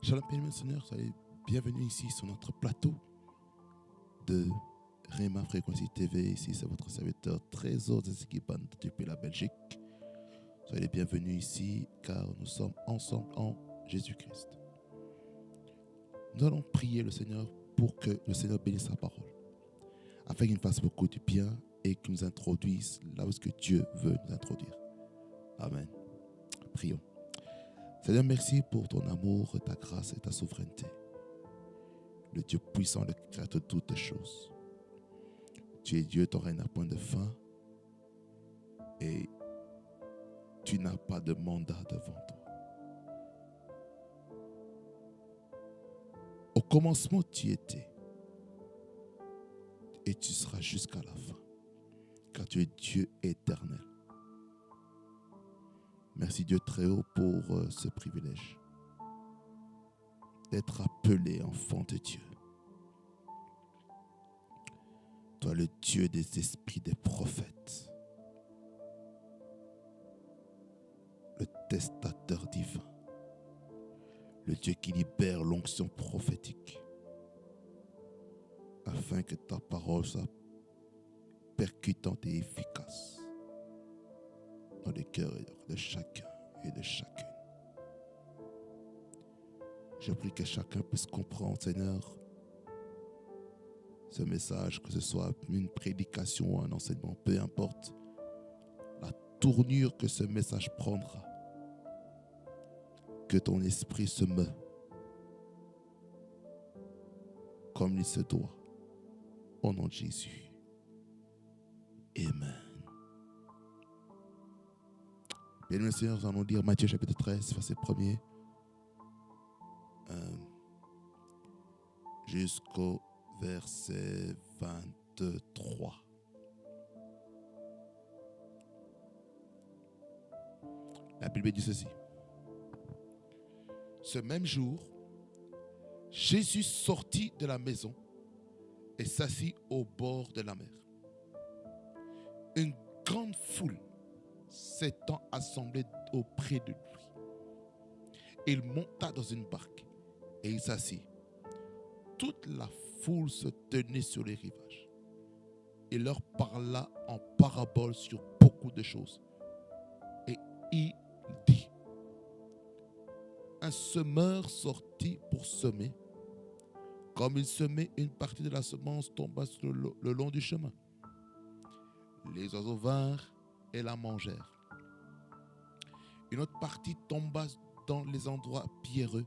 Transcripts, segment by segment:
Shalom, bien Seigneur, soyez bienvenue ici sur notre plateau de Réma Fréquency TV. Ici, c'est votre serviteur Trésor Zezikiban depuis la Belgique. Soyez les bienvenus ici car nous sommes ensemble en Jésus-Christ. Nous allons prier le Seigneur pour que le Seigneur bénisse sa parole, afin qu'il nous fasse beaucoup de bien et qu'il nous introduise là où Dieu veut nous introduire. Amen. Prions. Seigneur, merci pour ton amour, ta grâce et ta souveraineté. Le Dieu puissant, le créateur de toutes choses. Tu es Dieu, ton règne n'a point de fin et tu n'as pas de mandat devant toi. Au commencement, tu étais et tu seras jusqu'à la fin, car tu es Dieu éternel. Merci Dieu très haut pour ce privilège d'être appelé enfant de Dieu. Toi, le Dieu des esprits des prophètes, le testateur divin, le Dieu qui libère l'onction prophétique, afin que ta parole soit percutante et efficace dans les cœurs de chacun et de chacune. Je prie que chacun puisse comprendre, Seigneur, ce message, que ce soit une prédication ou un enseignement, peu importe la tournure que ce message prendra, que ton esprit se meut comme il se doit, au nom de Jésus. Amen. Bien, mes seigneurs, nous allons lire Matthieu chapitre 13, verset 1er, jusqu'au verset 23. La Bible dit ceci. Ce même jour, Jésus sortit de la maison et s'assit au bord de la mer. Une grande foule s'étant assemblée auprès de lui. Il monta dans une barque et il s'assit. Toute la foule se tenait sur les rivages. Il leur parla en parabole sur beaucoup de choses. Et il dit, un semeur sortit pour semer. Comme il semait, une partie de la semence tomba sur le long du chemin. Les oiseaux vinrent et la mangèrent. Une autre partie tomba dans les endroits pierreux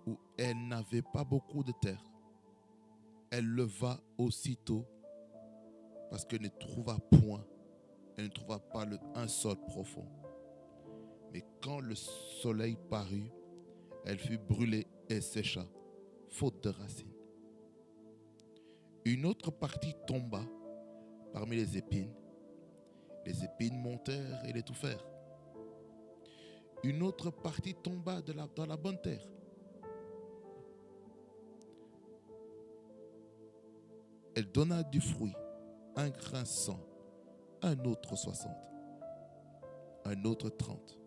où elle n'avait pas beaucoup de terre. Elle leva aussitôt parce qu'elle ne trouva point, elle ne trouva pas un sol profond. Mais quand le soleil parut, elle fut brûlée et sécha, faute de racines. Une autre partie tomba parmi les épines. Les épines montèrent et l'étouffèrent. Une autre partie tomba dans la bonne terre. Elle donna du fruit, un grain 100, un autre 60, un autre 30.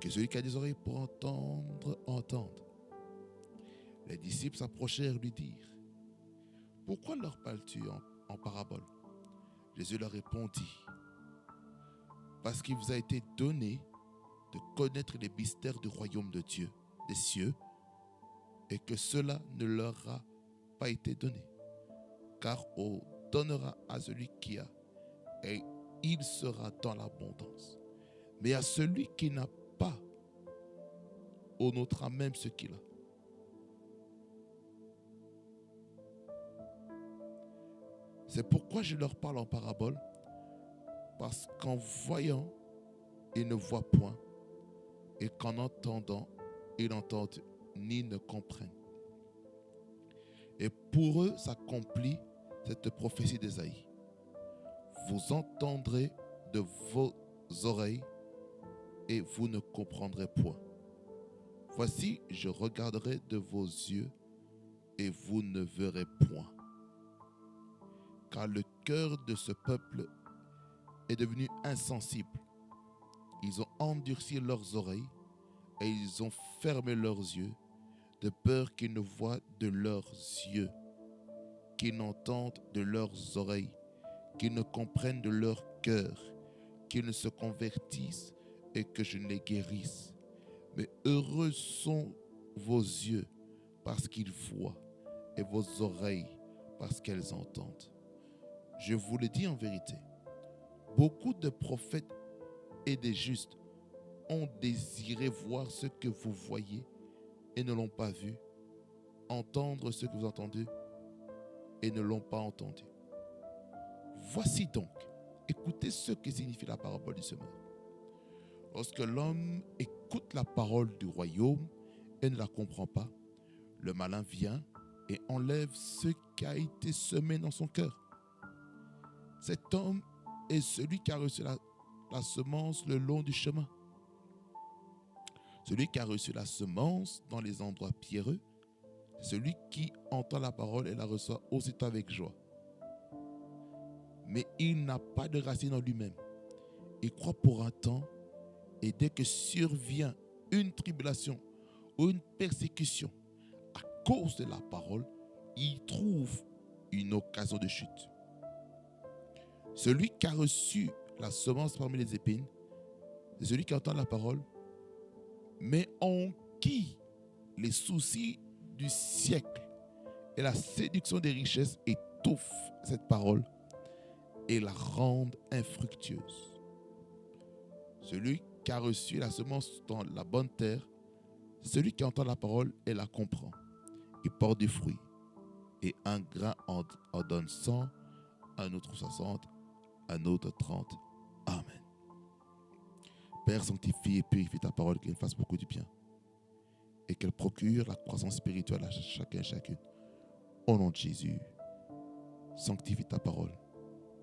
Que celui qui a des oreilles pour entendre, entende. Les disciples s'approchèrent et lui dirent, pourquoi leur parles-tu en parabole? Jésus leur répondit, parce qu'il vous a été donné de connaître les mystères du royaume de Dieu, des cieux, et que cela ne leur a pas été donné. Car on donnera à celui qui a, et il sera dans l'abondance. Mais à celui qui n'a pas, on ôtera même ce qu'il a. C'est pourquoi je leur parle en parabole, parce qu'en voyant, ils ne voient point, et qu'en entendant, ils n'entendent ni ne comprennent. Et pour eux s'accomplit cette prophétie d'Ésaïe. Vous entendrez de vos oreilles et vous ne comprendrez point. Voici, je regarderai de vos yeux et vous ne verrez point. Car le cœur de ce peuple est devenu insensible. Ils ont endurci leurs oreilles et ils ont fermé leurs yeux, de peur qu'ils ne voient de leurs yeux, qu'ils n'entendent de leurs oreilles, qu'ils ne comprennent de leur cœur, qu'ils ne se convertissent et que je ne les guérisse. Mais heureux sont vos yeux parce qu'ils voient et vos oreilles parce qu'elles entendent. Je vous le dis en vérité, beaucoup de prophètes et des justes ont désiré voir ce que vous voyez et ne l'ont pas vu, entendre ce que vous entendez et ne l'ont pas entendu. Voici donc, écoutez ce que signifie la parabole du semeur. Lorsque l'homme écoute la parole du royaume et ne la comprend pas, le malin vient et enlève ce qui a été semé dans son cœur. Cet homme est celui qui a reçu la semence le long du chemin. Celui qui a reçu la semence dans les endroits pierreux, celui qui entend la parole et la reçoit aussitôt avec joie. Mais il n'a pas de racine en lui-même. Il croit pour un temps, et dès que survient une tribulation ou une persécution à cause de la parole, il trouve une occasion de chute. Celui qui a reçu la semence parmi les épines, c'est celui qui entend la parole, mais en qui les soucis du siècle et la séduction des richesses étouffent cette parole et la rendent infructueuse. Celui qui a reçu la semence dans la bonne terre, celui qui entend la parole et la comprend. Il porte du fruit. Et un grain en donne 100, un autre 60, un autre 30. Amen. Père, sanctifie et purifie ta parole, qu'elle fasse beaucoup de bien. Et qu'elle procure la croissance spirituelle à chacun et chacune. Au nom de Jésus, sanctifie ta parole.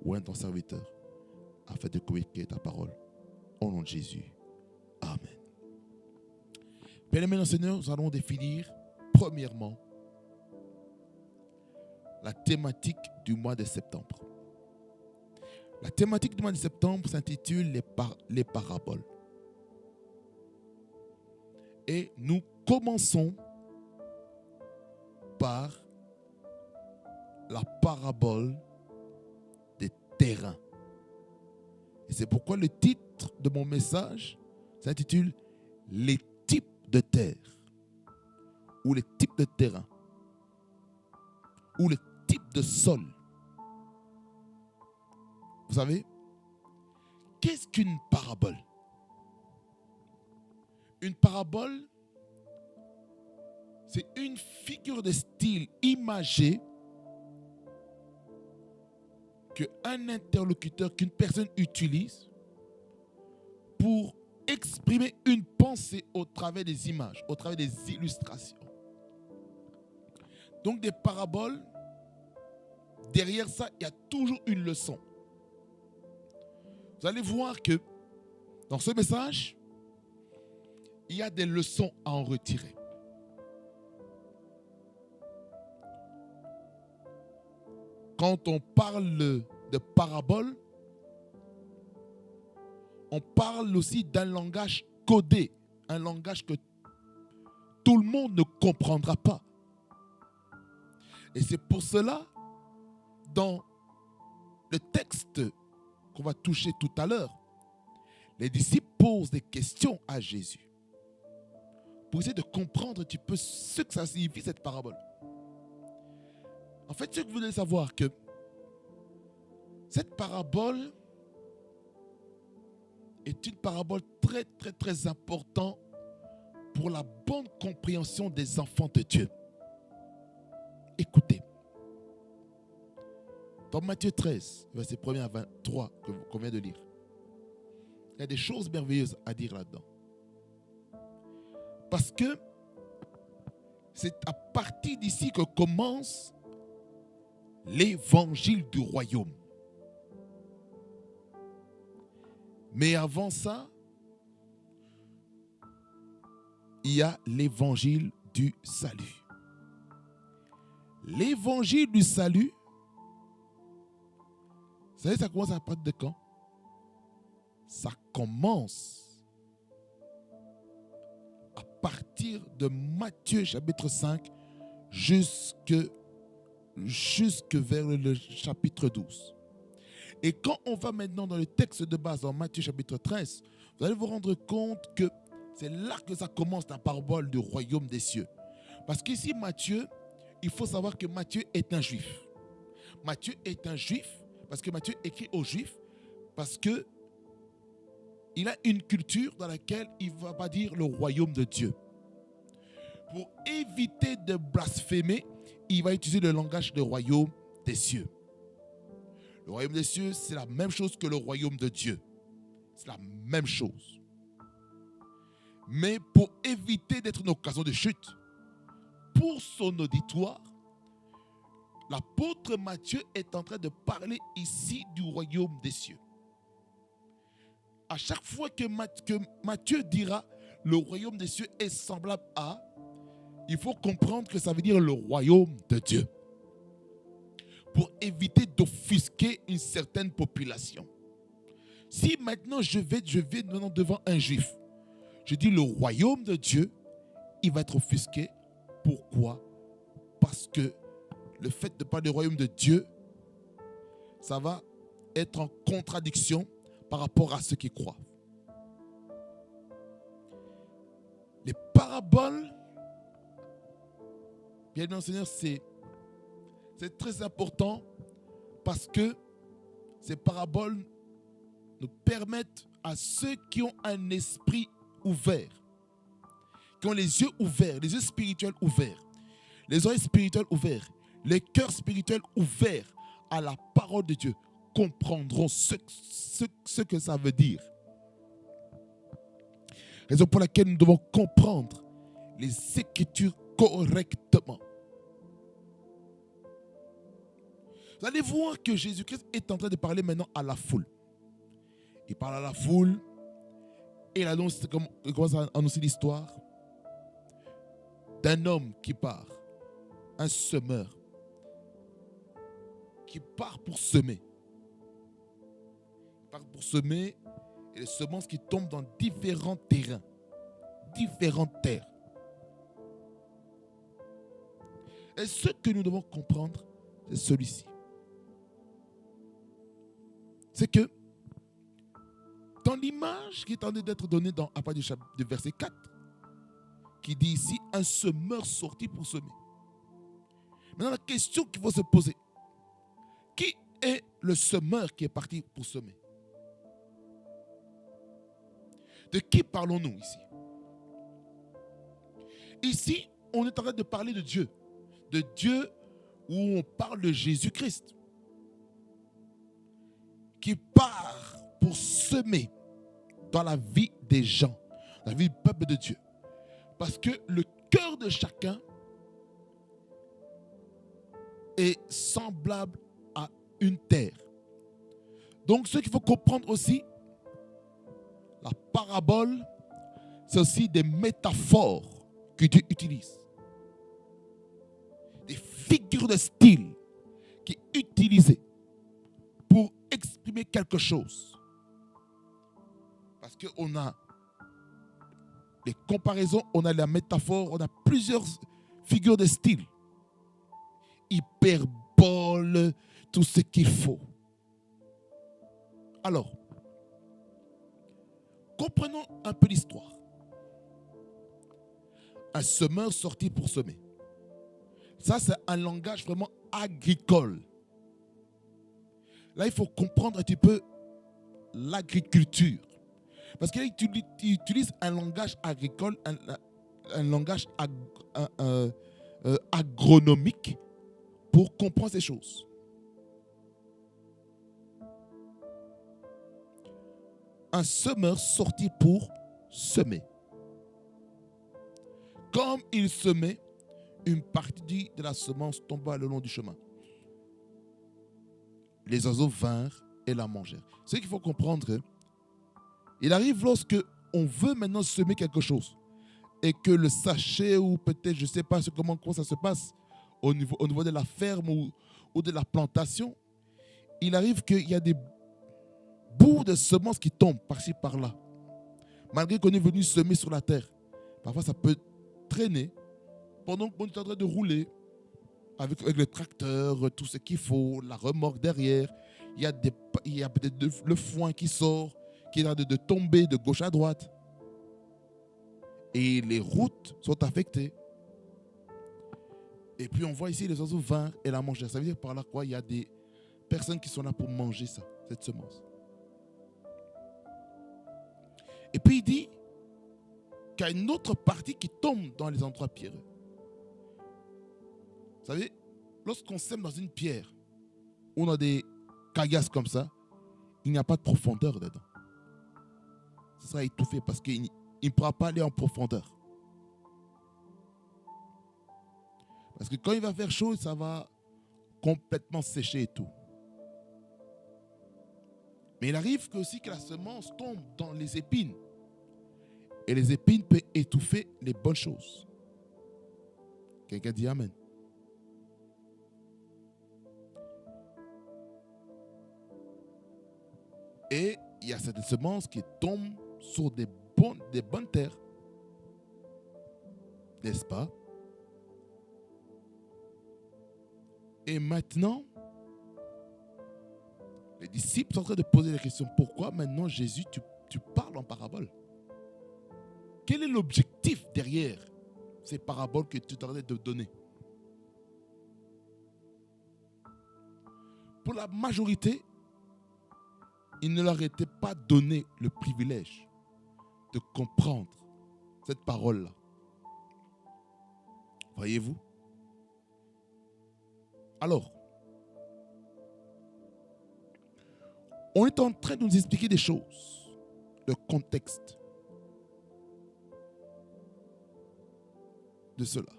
Oint ton serviteur, afin de communiquer ta parole. Au nom de Jésus. Amen. Bien-aimés dans le Seigneur, nous allons définir, premièrement, la thématique du mois de septembre. La thématique du mois de septembre s'intitule les paraboles. Et nous commençons par la parabole des terrains. Et c'est pourquoi le titre de mon message s'intitule « Les types de terre » ou « les types de terrain » ou « les types de sol ». Vous savez, qu'est-ce qu'une parabole? Une parabole, c'est une figure de style imagée qu'un interlocuteur, qu'une personne utilise pour exprimer une pensée au travers des images, au travers des illustrations. Donc des paraboles, derrière ça, il y a toujours une leçon. Vous allez voir que dans ce message, il y a des leçons à en retirer. Quand on parle de parabole, on parle aussi d'un langage codé, un langage que tout le monde ne comprendra pas. Et c'est pour cela, dans le texte qu'on va toucher tout à l'heure, les disciples posent des questions à Jésus pour essayer de comprendre un petit peu ce que ça signifie cette parabole. En fait, ce que vous devez savoir, que cette parabole est une parabole très, très, très importante pour la bonne compréhension des enfants de Dieu. Écoutez. Dans Matthieu 13, verset 1 à 23, qu'on vient de lire, il y a des choses merveilleuses à dire là-dedans. Parce que c'est à partir d'ici que commence l'évangile du royaume. Mais avant ça, il y a l'évangile du salut. L'évangile du salut, vous savez, ça commence à partir de quand? Ça commence partir de Matthieu chapitre 5 jusque vers le chapitre 12. Et quand on va maintenant dans le texte de base, dans Matthieu chapitre 13, vous allez vous rendre compte que c'est là que ça commence la parabole du royaume des cieux. Parce qu'ici, Matthieu, il faut savoir que Matthieu est un juif. Matthieu est un juif parce que Matthieu écrit aux juifs parce que il a une culture dans laquelle il ne va pas dire le royaume de Dieu. Pour éviter de blasphémer, il va utiliser le langage du royaume des cieux. Le royaume des cieux, c'est la même chose que le royaume de Dieu. C'est la même chose. Mais pour éviter d'être une occasion de chute, pour son auditoire, l'apôtre Matthieu est en train de parler ici du royaume des cieux. À chaque fois que Matthieu dira le royaume des cieux est semblable à, il faut comprendre que ça veut dire le royaume de Dieu. Pour éviter d'offusquer une certaine population. Si maintenant je vais devant un juif, je dis le royaume de Dieu, il va être offusqué. Pourquoi? Parce que le fait de parler du royaume de Dieu, ça va être en contradiction par rapport à ceux qui croient. Les paraboles, bien bien Seigneur, c'est très important parce que ces paraboles nous permettent à ceux qui ont un esprit ouvert, qui ont les yeux ouverts, les yeux spirituels ouverts, les oreilles spirituelles ouvertes, les cœurs spirituels ouverts à la parole de Dieu, comprendront ce que ça veut dire. Raison pour laquelle nous devons comprendre les Écritures correctement. Vous allez voir que Jésus-Christ est en train de parler maintenant à la foule. Il parle à la foule et il commence à annoncer l'histoire d'un homme qui part, un semeur, qui part pour semer. Il part pour semer et les semences qui tombent dans différents terrains, différentes terres. Et ce que nous devons comprendre, c'est celui-ci. C'est que dans l'image qui est en train d'être donnée à partir du verset 4, qui dit ici, un semeur sorti pour semer. Maintenant, la question qu'il faut se poser, qui est le semeur qui est parti pour semer? De qui parlons-nous ici? Ici, on est en train de parler de Dieu où on parle de Jésus-Christ, qui part pour semer dans la vie des gens, dans la vie du peuple de Dieu. Parce que le cœur de chacun est semblable à une terre. Donc, ce qu'il faut comprendre aussi, la parabole, c'est aussi des métaphores que Dieu utilise. Des figures de style qui sont utilisées pour exprimer quelque chose. Parce qu'on a les comparaisons, on a la métaphore, on a plusieurs figures de style. Hyperbole, tout ce qu'il faut. Alors, comprenons un peu l'histoire. Un semeur sorti pour semer. Ça, c'est un langage vraiment agricole. Là, il faut comprendre un petit peu l'agriculture. Parce qu'il utilise un langage agricole, un langage agronomique pour comprendre ces choses. Un semeur sorti pour semer. Comme il semait, une partie de la semence tomba le long du chemin. Les oiseaux vinrent et la mangèrent. Ce qu'il faut comprendre, il arrive lorsque on veut maintenant semer quelque chose et que le sachet ou peut-être, je ne sais pas comment ça se passe au niveau de la ferme ou de la plantation, il arrive qu'il y a des bouts de semences qui tombent par-ci par-là. Malgré qu'on est venu semer sur la terre, parfois ça peut traîner pendant qu'on est en train de rouler avec le tracteur, tout ce qu'il faut, la remorque derrière. Il y a peut-être le foin qui sort, qui est en train de tomber de gauche à droite. Et les routes sont affectées. Et puis on voit ici les oiseaux vinrent et la mangèrent. Ça veut dire par là quoi? Il y a des personnes qui sont là pour manger ça, cette semence. Et puis il dit qu'il y a une autre partie qui tombe dans les endroits pierreux. Vous savez, lorsqu'on sème dans une pierre, on a des caillasses comme ça, il n'y a pas de profondeur dedans. Ça sera étouffé parce qu'il ne pourra pas aller en profondeur. Parce que quand il va faire chaud, ça va complètement sécher et tout. Mais il arrive aussi que la semence tombe dans les épines. Et les épines peuvent étouffer les bonnes choses. Quelqu'un dit Amen. Et il y a cette semence qui tombe sur des bonnes terres. N'est-ce pas? Et maintenant, les disciples sont en train de poser la question, pourquoi maintenant Jésus, tu parles en parabole? Quel est l'objectif derrière ces paraboles que tu es en train de donner? Pour la majorité, il ne leur était pas donné le privilège de comprendre cette parole-là. Voyez-vous? Alors, on est en train de nous expliquer des choses, le contexte de cela.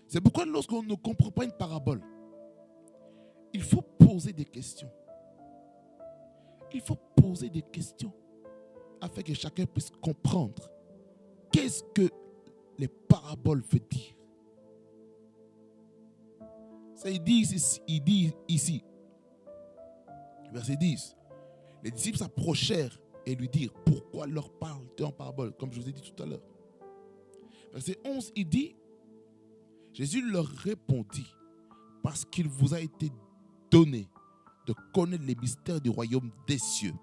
C'est pourquoi lorsqu'on ne comprend pas une parabole, il faut poser des questions. Il faut poser des questions afin que chacun puisse comprendre qu'est-ce que les paraboles veulent dire. Ça, il dit ici, verset 10, les disciples s'approchèrent et lui dirent, pourquoi leur parles-tu en parabole, comme je vous ai dit tout à l'heure. Verset 11, il dit, Jésus leur répondit, parce qu'il vous a été donné de connaître les mystères du royaume des cieux,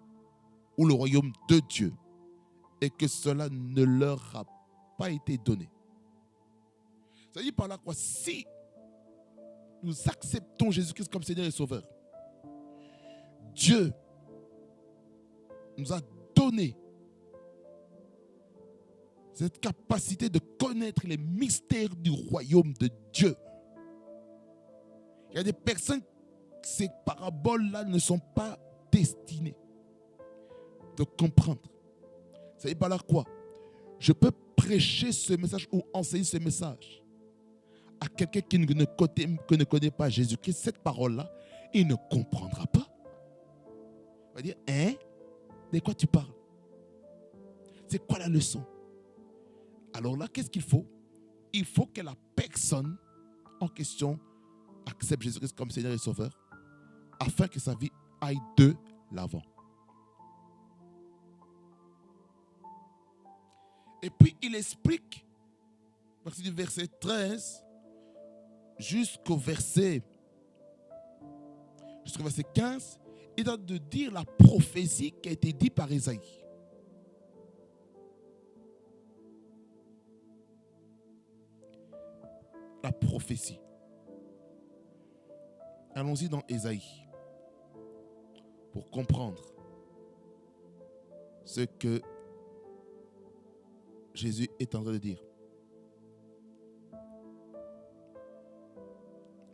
ou le royaume de Dieu, et que cela ne leur a pas été donné. Ça dit par là quoi? Si nous acceptons Jésus-Christ comme Seigneur et Sauveur, Dieu nous a donné cette capacité de connaître les mystères du royaume de Dieu. Il y a des personnes, ces paraboles-là ne sont pas destinées de comprendre. Ça veut dire par là quoi? Je peux prêcher ce message ou enseigner ce message à quelqu'un qui ne connaît pas Jésus-Christ. Cette parole-là, il ne comprendra pas. Il va dire, hein? De quoi tu parles? C'est quoi la leçon? Alors là, qu'est-ce qu'il faut? Il faut que la personne en question accepte Jésus-Christ comme Seigneur et Sauveur afin que sa vie aille de l'avant. Et puis il explique, à partir du verset 13 jusqu'au verset 15, il est de dire la prophétie qui a été dite par Ésaïe. La prophétie. Allons-y dans Ésaïe pour comprendre ce que Jésus est en train de dire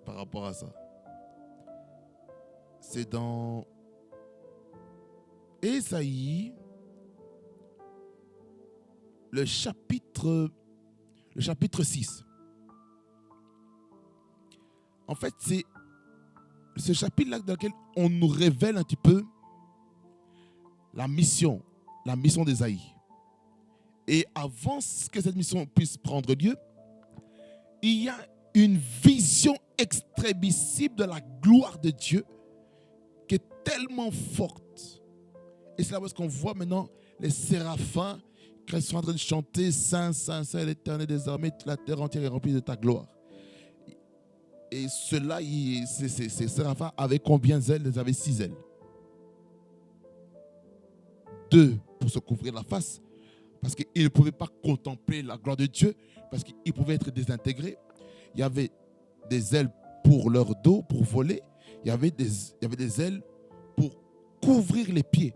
par rapport à ça. C'est dans Ésaïe, le chapitre 6. En fait, c'est ce chapitre-là dans lequel on nous révèle un petit peu la mission d'Ésaïe. Et avant que cette mission puisse prendre lieu, il y a une vision extrémissime de la gloire de Dieu qui est tellement forte. Et c'est là où qu'on voit maintenant les séraphins Ils sont en train de chanter Saint, Saint, Saint, l'Éternel des armées, la terre entière est remplie de ta gloire. Et ceux-là, ces séraphins avaient combien d'ailes? Ils avaient 6 ailes. 2 pour se couvrir la face, parce qu'ils ne pouvaient pas contempler la gloire de Dieu, parce qu'ils pouvaient être désintégrés. Il y avait des ailes pour leur dos, pour voler. Il y avait des ailes pour couvrir les pieds.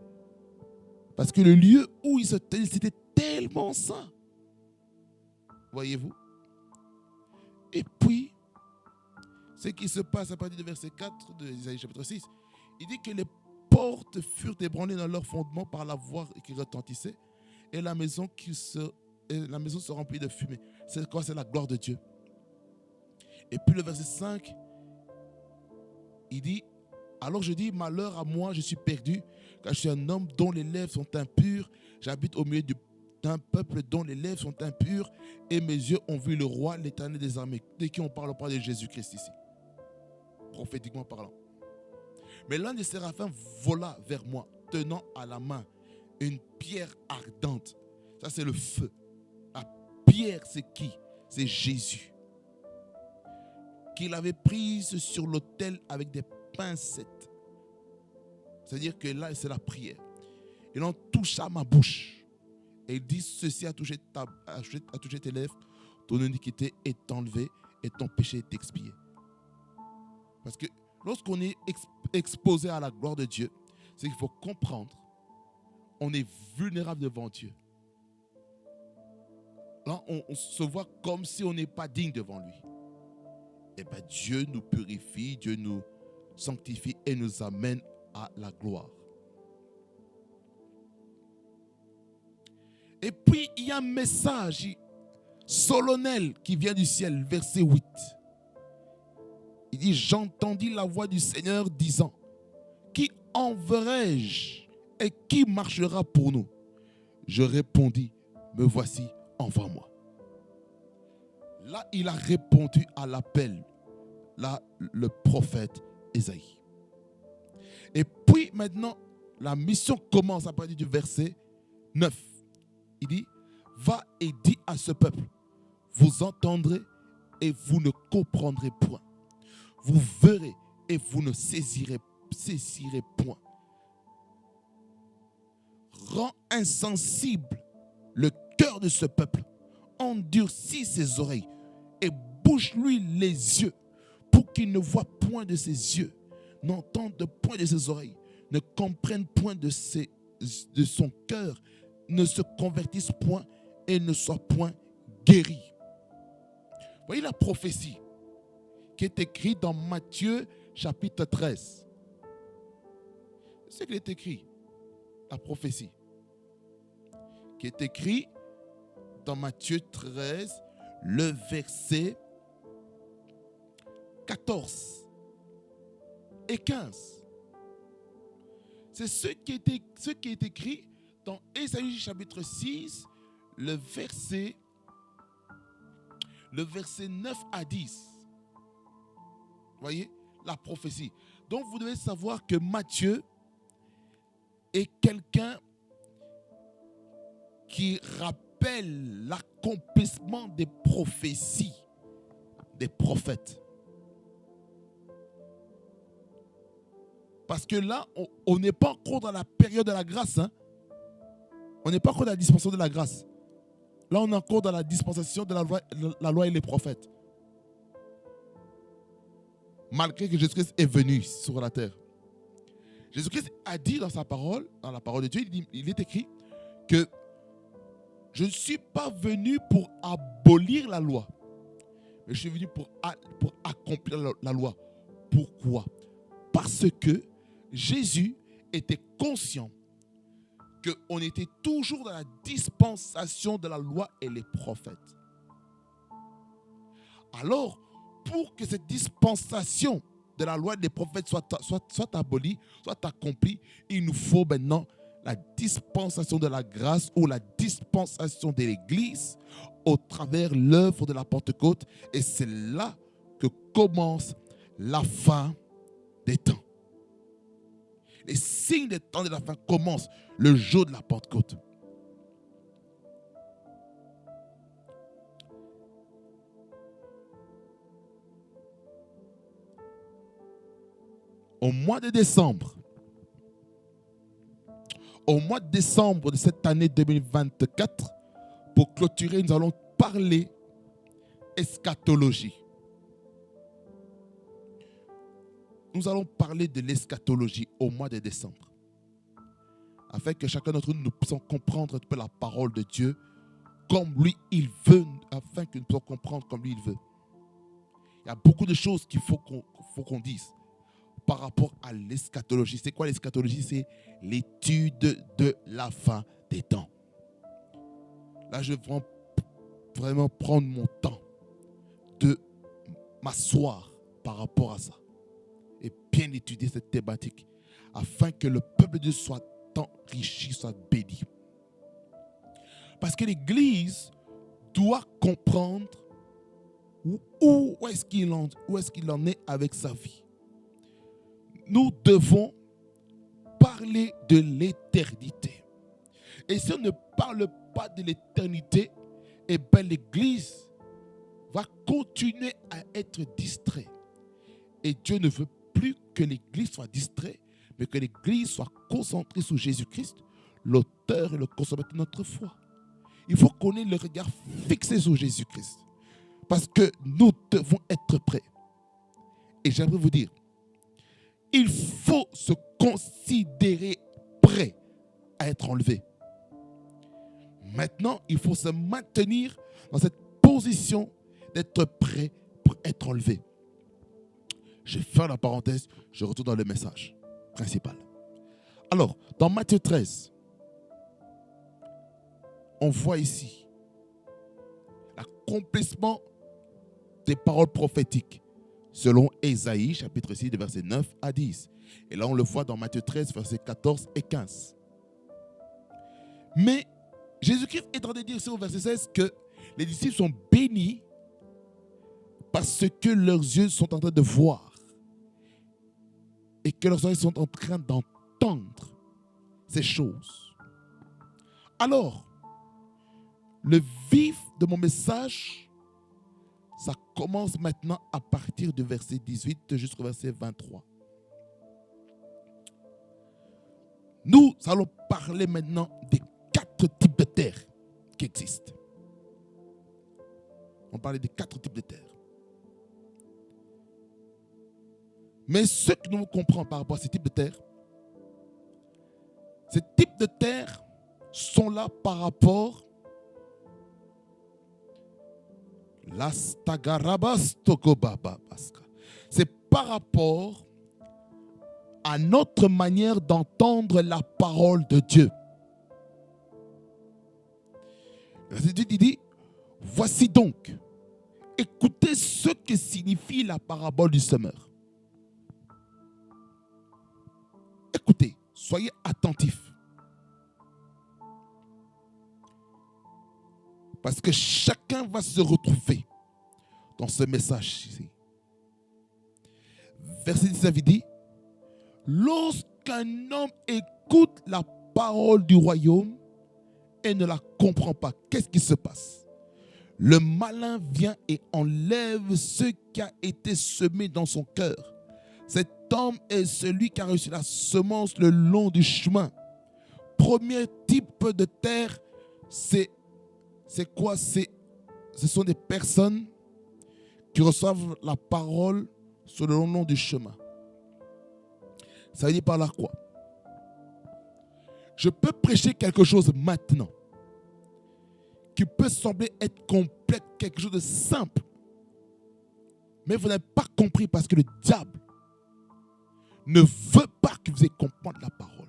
Parce que le lieu où ils se tenaient, c'était tellement saint. Voyez-vous? Et puis, ce qui se passe à partir du verset 4 de Isaïe chapitre 6, il dit que les portes furent ébranlées dans leur fondement par la voix qui retentissait, et la maison se remplit de fumée. C'est quoi? C'est la gloire de Dieu. Et puis le verset 5, il dit: alors je dis, malheur à moi, je suis perdu, car je suis un homme dont les lèvres sont impures. J'habite au milieu d'un peuple dont les lèvres sont impures, et mes yeux ont vu le roi, l'Éternel des armées. De qui on parle? On parle de Jésus-Christ ici, prophétiquement parlant. Mais l'un des séraphins vola vers moi, tenant à la main une pierre ardente. Ça, c'est le feu. La pierre, c'est qui? C'est Jésus, qu'il avait prise sur l'autel avec des pincettes. C'est-à-dire que là, c'est la prière. Il en toucha ma bouche. Et il dit: ceci a touché tes lèvres, ton iniquité est enlevée et ton péché est expié. Parce que lorsqu'on est exposé à la gloire de Dieu, c'est qu'il faut comprendre, on est vulnérable devant Dieu. Là, on se voit comme si on n'est pas digne devant lui. Et bien Dieu nous purifie, Dieu nous sanctifie et nous amène à la gloire. Et puis il y a un message solennel qui vient du ciel, verset 8. Il dit: j'entendis la voix du Seigneur disant: qui enverrai-je et qui marchera pour nous? Je répondis: me voici, envoie-moi. Là, il a répondu à l'appel, là, le prophète Ésaïe. Et puis maintenant, la mission commence à partir du verset 9. Il dit: va et dis à ce peuple, vous entendrez et vous ne comprendrez point. Vous verrez et vous ne saisirez point. Rends insensible le cœur de ce peuple, endurcis ses oreilles et bouche-lui les yeux pour qu'il ne voie point de ses yeux, n'entende point de ses oreilles, ne comprenne point de son cœur, ne se convertisse point et ne soit point guéri. Voyez la prophétie qui est écrite dans Matthieu chapitre 13. C'est ce qu'il est écrit, la prophétie qui est écrite dans Matthieu 13, le verset 14 et 15. C'est ce qui est écrit dans Ésaïe chapitre 6, le verset 9 à 10. Voyez la prophétie. Donc vous devez savoir que Matthieu est quelqu'un qui rappelle l'accomplissement des prophéties des prophètes. Parce que là, on n'est pas encore dans la période de la grâce. Hein? On n'est pas encore dans la dispensation de la grâce. Là, on est encore dans la dispensation de la loi et les prophètes. Malgré que Jésus-Christ est venu sur la terre. Jésus-Christ a dit dans sa parole, dans la parole de Dieu, il est écrit que je ne suis pas venu pour abolir la loi, mais je suis venu pour accomplir la loi. Pourquoi? Parce que Jésus était conscient qu'on était toujours dans la dispensation de la loi et les prophètes. Alors, pour que cette dispensation de la loi et des prophètes soit abolie, soit accomplie, il nous faut maintenant la dispensation de la grâce ou la dispensation de l'Église au travers l'œuvre de la Pentecôte. Et c'est là que commence la fin des temps. Les signes des temps de la fin commencent le jour de la Pentecôte. Au mois de décembre, de cette année 2024, pour clôturer, nous allons parler eschatologie. Nous allons parler de l'eschatologie au mois de décembre, afin que chacun d'entre nous puissions comprendre un peu la parole de Dieu comme lui il veut, afin que nous puissions comprendre comme lui il veut. Il y a beaucoup de choses qu'il faut qu'on dise par rapport à l'eschatologie. C'est quoi l'eschatologie? C'est l'étude de la fin des temps. Là, je vais vraiment prendre mon temps de m'asseoir par rapport à ça et bien étudier cette thématique afin que le peuple de Dieu soit enrichi, soit béni. Parce que l'Église doit comprendre où est-ce qu'il en est avec sa vie. Nous devons parler de l'éternité. Et si on ne parle pas de l'éternité, eh bien l'Église va continuer à être distrait. Et Dieu ne veut plus que l'Église soit distraite, mais que l'Église soit concentrée sur Jésus-Christ, l'auteur et le consommateur de notre foi. Il faut qu'on ait le regard fixé sur Jésus-Christ. Parce que nous devons être prêts. Et j'aimerais vous dire, il faut se considérer prêt à être enlevé. Maintenant, il faut se maintenir dans cette position d'être prêt pour être enlevé. Je vais faire la parenthèse, je retourne dans le message principal. Alors, dans Matthieu 13, on voit ici l'accomplissement des paroles prophétiques selon Ésaïe, chapitre 6, versets 9 à 10. Et là, on le voit dans Matthieu 13, versets 14 et 15. Mais Jésus-Christ est en train de dire au verset 16 que les disciples sont bénis parce que leurs yeux sont en train de voir et que leurs oreilles sont en train d'entendre ces choses. Alors, le vif de mon message, ça commence maintenant à partir du verset 18 jusqu'au verset 23. Nous allons parler maintenant des 4 types de terre qui existent. On parlait des 4 types de terre. Mais ce que nous comprenons par rapport à ces types de terre sont là par rapport c'est par rapport à notre manière d'entendre la parole de Dieu. Verset 18 dit, voici donc, écoutez ce que signifie la parabole du semeur. Écoutez, soyez attentifs. Parce que chacun va se retrouver dans ce message ici. Verset 19 dit, lorsqu'un homme écoute la parole du royaume et ne la comprend pas, qu'est-ce qui se passe? Le malin vient et enlève ce qui a été semé dans son cœur. Cet homme est celui qui a reçu la semence le long du chemin. Premier type de terre, c'est quoi? Ce sont des personnes qui reçoivent la parole sur le long du chemin. Ça veut dire par là quoi? Je peux prêcher quelque chose maintenant qui peut sembler être complexe, quelque chose de simple. Mais vous n'avez pas compris parce que le diable ne veut pas que vous ayez comprendre la parole.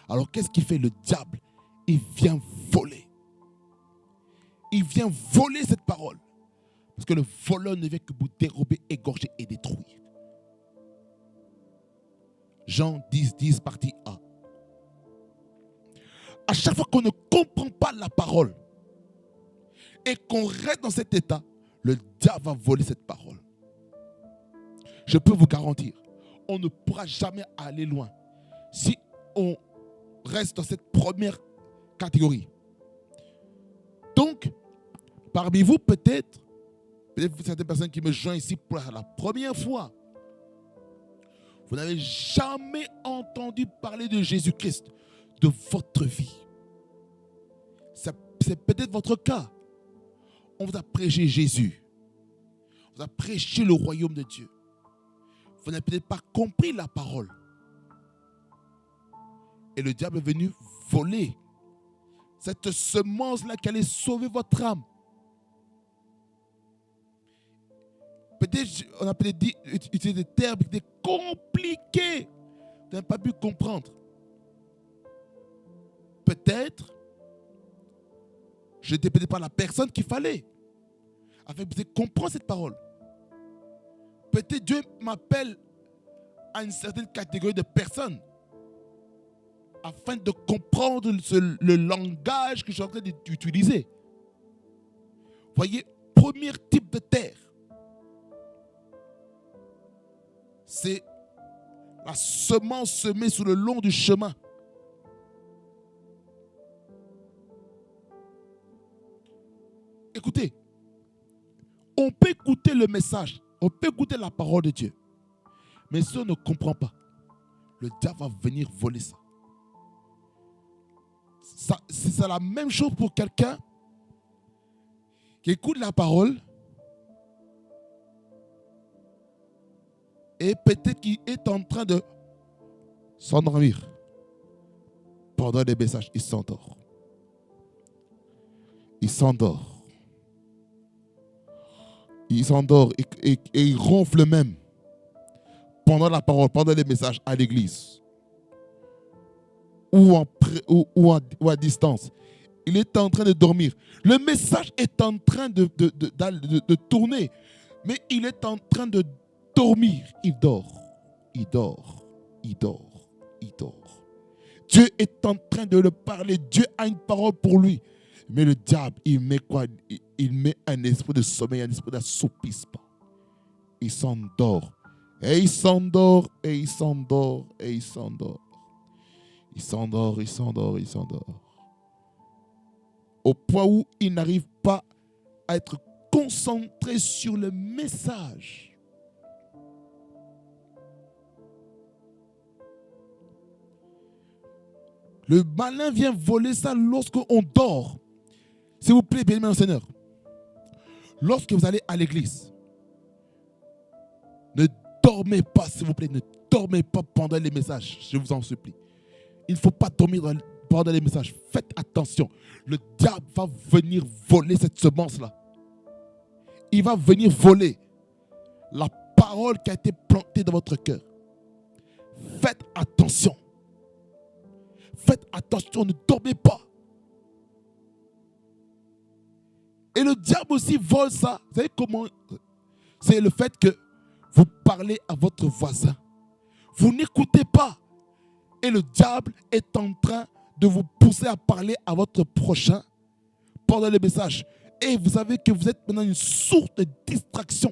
Alors qu'est-ce qu'il fait le diable? Il vient voler. Il vient voler cette parole. Parce que le voleur ne vient que vous dérober, égorger et détruire. Jean 10, partie A. À chaque fois qu'on ne comprend pas la parole et qu'on reste dans cet état, le diable va voler cette parole. Je peux vous garantir, on ne pourra jamais aller loin si on reste dans cette première catégorie. Donc, parmi vous, peut-être certaines personnes qui me joignent ici pour la première fois, Vous n'avez jamais entendu parler de Jésus-Christ, de votre vie. C'est peut-être votre cas. On vous a prêché Jésus. On vous a prêché le royaume de Dieu. Vous n'avez peut-être pas compris la parole. Et le diable est venu voler cette semence-là qui allait sauver votre âme. Peut-être, on a peut-être dit, utiliser des termes qui étaient compliqués. Vous n'avez pas pu comprendre. Peut-être, je n'étais peut-être pas la personne qu'il fallait. Afin que vous compreniez cette parole. Peut-être Dieu m'appelle à une certaine catégorie de personnes. Afin de comprendre le langage que je suis en train d'utiliser. Voyez, premier type de terre. C'est la semence semée sur le long du chemin. Écoutez, on peut écouter le message, on peut écouter la parole de Dieu. Mais si on ne comprend pas, le diable va venir voler ça. C'est la même chose pour quelqu'un qui écoute la parole et peut-être qu'il est en train de s'endormir. Pendant les messages, il s'endort. Il s'endort. Il s'endort et il ronfle même pendant la parole, pendant les messages à l'église ou à distance. Il est en train de dormir. Le message est en train de tourner, mais il est en train de dormir. Il dort, il dort, il dort, il dort. Dieu est en train de le parler. Dieu a une parole pour lui. Mais le diable, il met quoi? Il met un esprit de sommeil, un esprit d'assoupissement. Il s'endort. Et il s'endort, et il s'endort, et il s'endort. Il s'endort, il s'endort, il s'endort. Au point où il n'arrive pas à être concentré sur le message. Le malin vient voler ça lorsqu'on dort. S'il vous plaît, bien-aimé Seigneur, lorsque vous allez à l'église, ne dormez pas, s'il vous plaît, ne dormez pas pendant les messages, je vous en supplie. Il ne faut pas dormir pendant les messages. Faites attention. Le diable va venir voler cette semence-là. Il va venir voler la parole qui a été plantée dans votre cœur. Faites attention. Faites attention, ne dormez pas. Et le diable aussi vole ça. Vous savez comment? C'est le fait que vous parlez à votre voisin. Vous n'écoutez pas. Et le diable est en train de vous pousser à parler à votre prochain pendant le message. Et vous savez que vous êtes maintenant une source de distraction.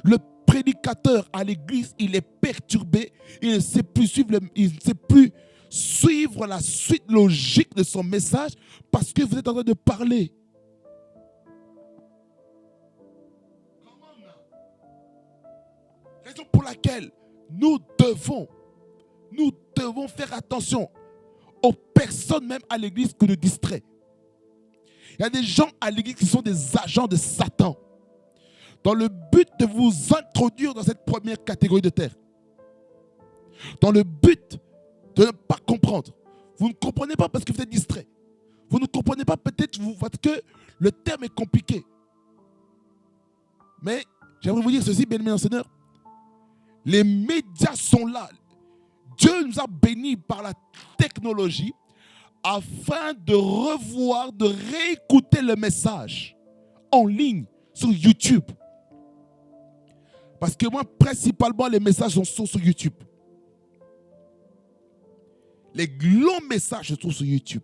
Le prédicateur à l'église, il est perturbé. Il ne sait plus suivre la suite logique de son message parce que vous êtes en train de parler. Raison pour laquelle nous devons faire attention aux personnes même à l'église qui nous distraient. Il y a des gens à l'église qui sont des agents de Satan dans le but de vous introduire dans cette première catégorie de terre. Dans le but de ne pas comprendre. Vous ne comprenez pas parce que vous êtes distrait. Vous ne comprenez pas peut-être parce que le terme est compliqué. Mais j'aimerais vous dire ceci, bien-aimés Seigneur. Les médias sont là. Dieu nous a bénis par la technologie afin de revoir, de réécouter le message en ligne sur YouTube. Parce que moi, principalement, les messages sont sur YouTube. Les longs messages se trouvent sur YouTube.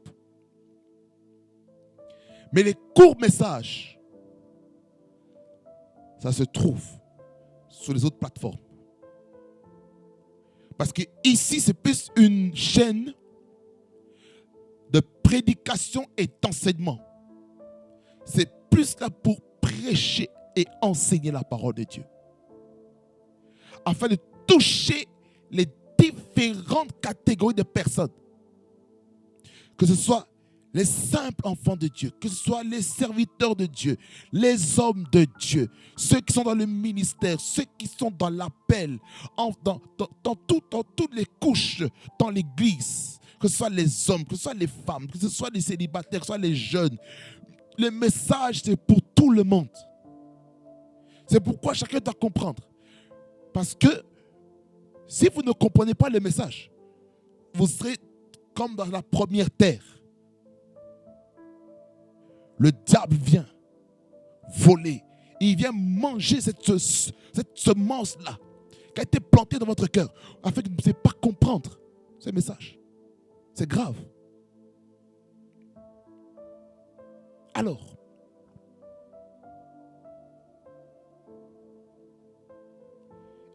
Mais les courts messages, ça se trouve sur les autres plateformes. Parce que ici, c'est plus une chaîne de prédication et d'enseignement. C'est plus là pour prêcher et enseigner la parole de Dieu. Afin de toucher les différentes catégories de personnes. Que ce soit les simples enfants de Dieu, que ce soit les serviteurs de Dieu, les hommes de Dieu, ceux qui sont dans le ministère, ceux qui sont dans l'appel, dans toutes les couches dans l'église, que ce soit les hommes, que ce soit les femmes, que ce soit les célibataires, que ce soit les jeunes. Le message, c'est pour tout le monde. C'est pourquoi chacun doit comprendre. Parce que si vous ne comprenez pas le message, vous serez comme dans la première terre. Le diable vient voler. Il vient manger cette semence-là qui a été plantée dans votre cœur afin que vous ne puissiez pas comprendre ce message. C'est grave. Alors,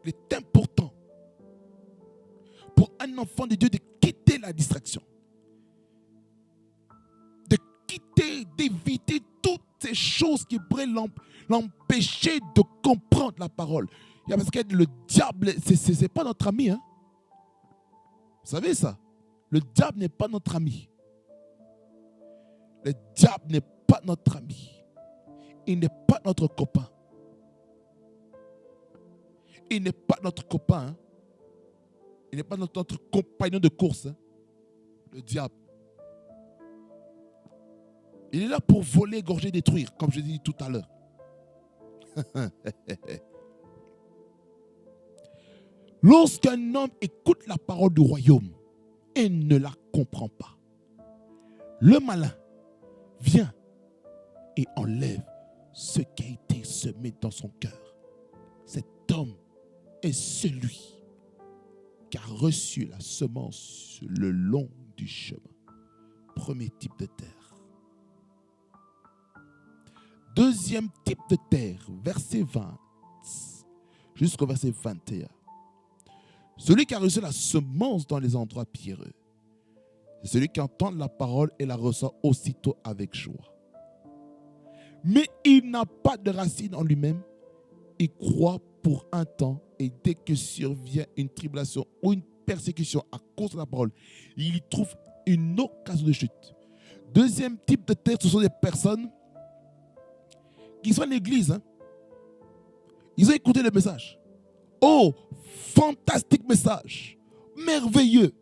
il est important pour un enfant de Dieu de quitter la distraction. D'éviter toutes ces choses qui pourraient l'empêcher de comprendre la parole. Parce que le diable, ce n'est pas notre ami. Hein? Vous savez ça? Le diable n'est pas notre ami. Le diable n'est pas notre ami. Il n'est pas notre copain. Il n'est pas notre copain. Hein? Il n'est pas notre compagnon de course. Hein? Le diable. Il est là pour voler, égorger, détruire, comme je l'ai dit tout à l'heure. Lorsqu'un homme écoute la parole du royaume et ne la comprend pas, le malin vient et enlève ce qui a été semé dans son cœur. Cet homme est celui qui a reçu la semence le long du chemin. Premier type de terre. Deuxième type de terre, verset 20 jusqu'au verset 21. Celui qui a reçu la semence dans les endroits pierreux, c'est celui qui entend la parole et la reçoit aussitôt avec joie. Mais il n'a pas de racine en lui-même, il croit pour un temps et dès que survient une tribulation ou une persécution à cause de la parole, il y trouve une occasion de chute. Deuxième type de terre, ce sont des personnes qui sont à l'église, hein. Ils ont écouté le message. Oh, fantastique message, merveilleux.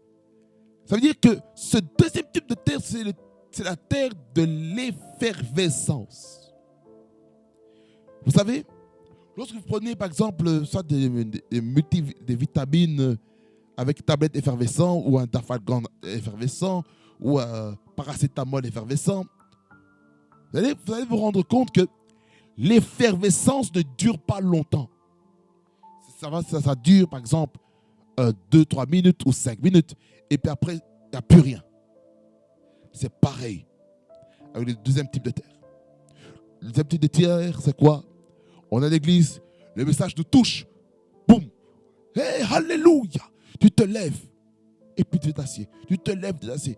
Ça veut dire que ce deuxième type de terre, c'est la terre de l'effervescence. Vous savez, lorsque vous prenez par exemple soit des vitamines avec tablette effervescent ou un dafalgan effervescent ou un paracétamol effervescent, vous allez vous rendre compte que l'effervescence ne dure pas longtemps. Ça dure par exemple 2-3 minutes ou 5 minutes et puis après, il n'y a plus rien. C'est pareil avec le deuxième type de terre. Le deuxième type de terre, c'est quoi? On est à l'église, le message nous touche. Boum! Hey, alléluia! Tu te lèves et puis tu t'assieds. Tu te lèves, tu t'assieds.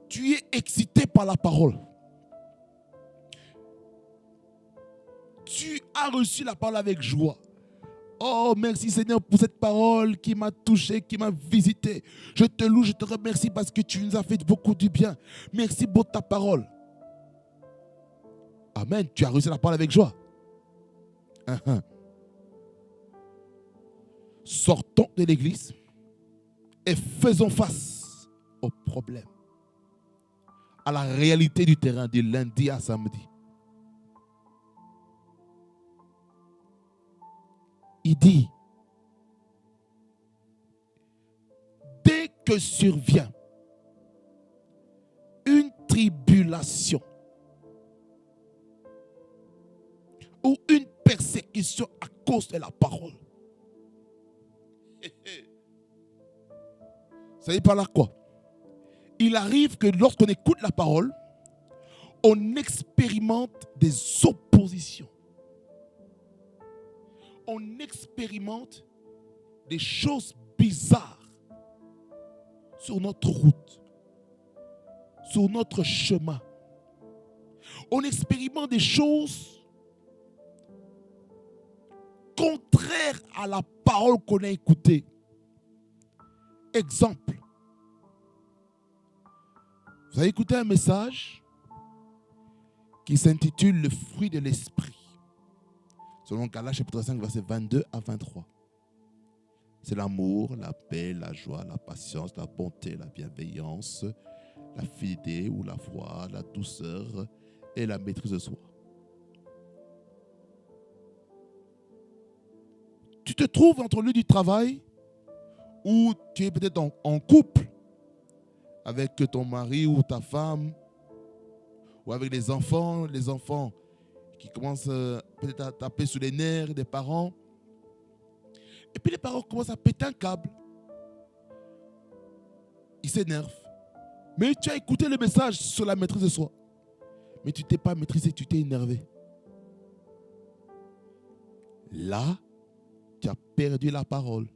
Tu es excité par la parole. Tu as reçu la parole avec joie. Oh, merci Seigneur pour cette parole qui m'a touché, qui m'a visité. Je te loue, je te remercie parce que tu nous as fait beaucoup du bien. Merci pour ta parole. Amen. Tu as reçu la parole avec joie. Sortons de l'église et faisons face aux problèmes, à la réalité du terrain du lundi à samedi. Il dit, dès que survient une tribulation ou une persécution à cause de la parole, ça dit par là quoi? Il arrive que lorsqu'on écoute la parole, on expérimente des oppositions. On expérimente des choses bizarres sur notre route, sur notre chemin. On expérimente des choses contraires à la parole qu'on a écoutée. exemple. Vous avez écouté un message qui s'intitule « Le fruit de l'esprit ». Selon Galates chapitre 5, versets 22 à 23. C'est l'amour, la paix, la joie, la patience, la bonté, la bienveillance, la fidélité ou la foi, la douceur et la maîtrise de soi. Tu te trouves dans ton lieu du travail ou tu es peut-être en couple avec ton mari ou ta femme ou avec les enfants qui commencent peut-être à taper sur les nerfs des parents. Et puis les parents commencent à péter un câble. Ils s'énervent. Mais tu as écouté le message sur la maîtrise de soi. Mais tu ne t'es pas maîtrisé, tu t'es énervé. Là, tu as perdu la parole.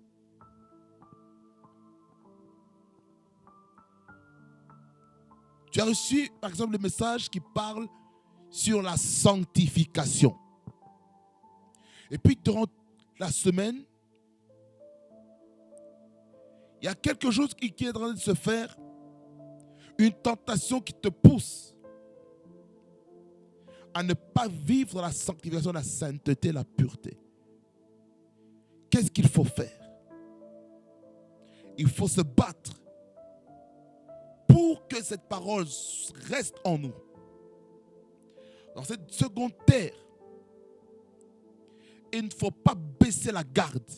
Tu as reçu, par exemple, le message qui parle sur la sanctification. Et puis, durant la semaine, il y a quelque chose qui est en train de se faire, une tentation qui te pousse à ne pas vivre la sanctification, la sainteté, la pureté. Qu'est-ce qu'il faut faire? Il faut se battre pour que cette parole reste en nous. Dans cette seconde terre, il ne faut pas baisser la garde